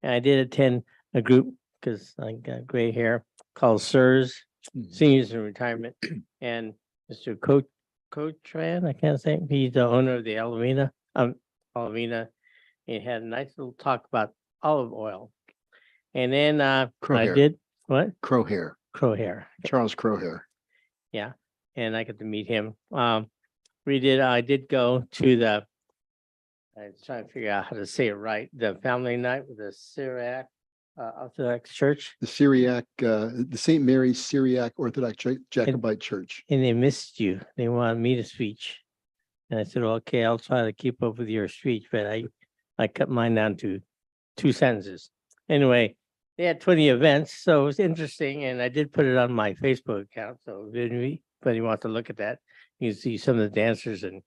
And I did attend a group because I got gray hair called SIRS, Seniors in Retirement. And Mr. Coachran, I can't say, he's the owner of the Alameda and had a nice little talk about olive oil. And then Crow I hair. did what? Crow hair, Crow hair. Charles Crowhair. Yeah, and I got to meet him. I did go to I was trying to figure out how to say it right, the family night with the Syriac Orthodox Church, The Syriac, the St. Mary's Syriac Orthodox Jacobite Church. and they missed you. They wanted me to speech. And I said, well, okay, I'll try to keep up with your speech, but I cut mine down to 2 sentences. Anyway, they had 20 events, so it was interesting, and I did put it on my Facebook account, so if anybody wants to look at that, you can see some of the dancers and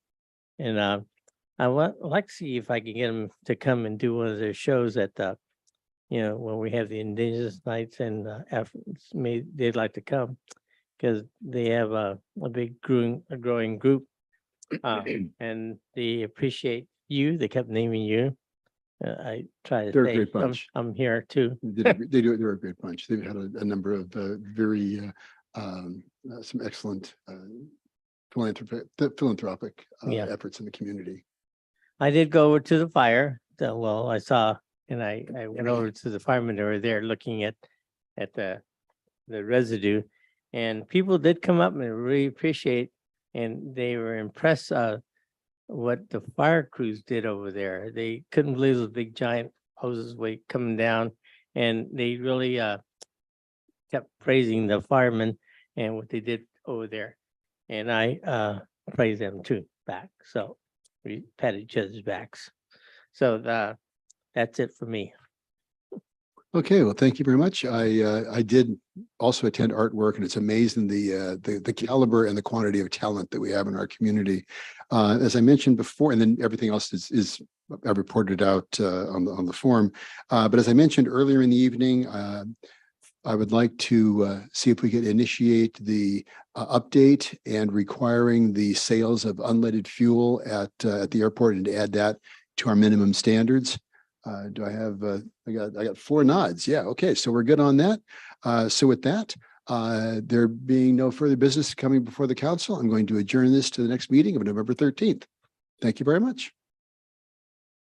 I like to see if I can get them to come and do one of their shows at when we have the Indigenous nights and they'd like to come because they have a big growing group and they appreciate you. They kept naming you. I try to They're a say great bunch. I'm here too. They're a great bunch. They've had a number of very some excellent philanthropic Yeah. efforts in the community. I did go over to the fire. I saw, and I went over to the firemen that were there looking at the residue, and people did come up and really appreciate, and they were impressed what the fire crews did over there. They couldn't believe those big giant hoses coming down, and they really kept praising the firemen and what they did over there, and I praised them too back. So we pat each other's backs. So that's it for me. Okay, well, thank you very much. I did also attend artwork, and it's amazing the caliber and the quantity of talent that we have in our community. As I mentioned before, and then everything else is I've reported out on the form. But as I mentioned earlier in the evening, I would like to see if we could initiate the update and requiring the sales of unleaded fuel at the airport and to add that to our minimum standards. Do I have, I got 4 nods. Yeah, okay, so we're good on that. So with that, there being no further business coming before the council, I'm going to adjourn this to the next meeting of November 13th. Thank you very much.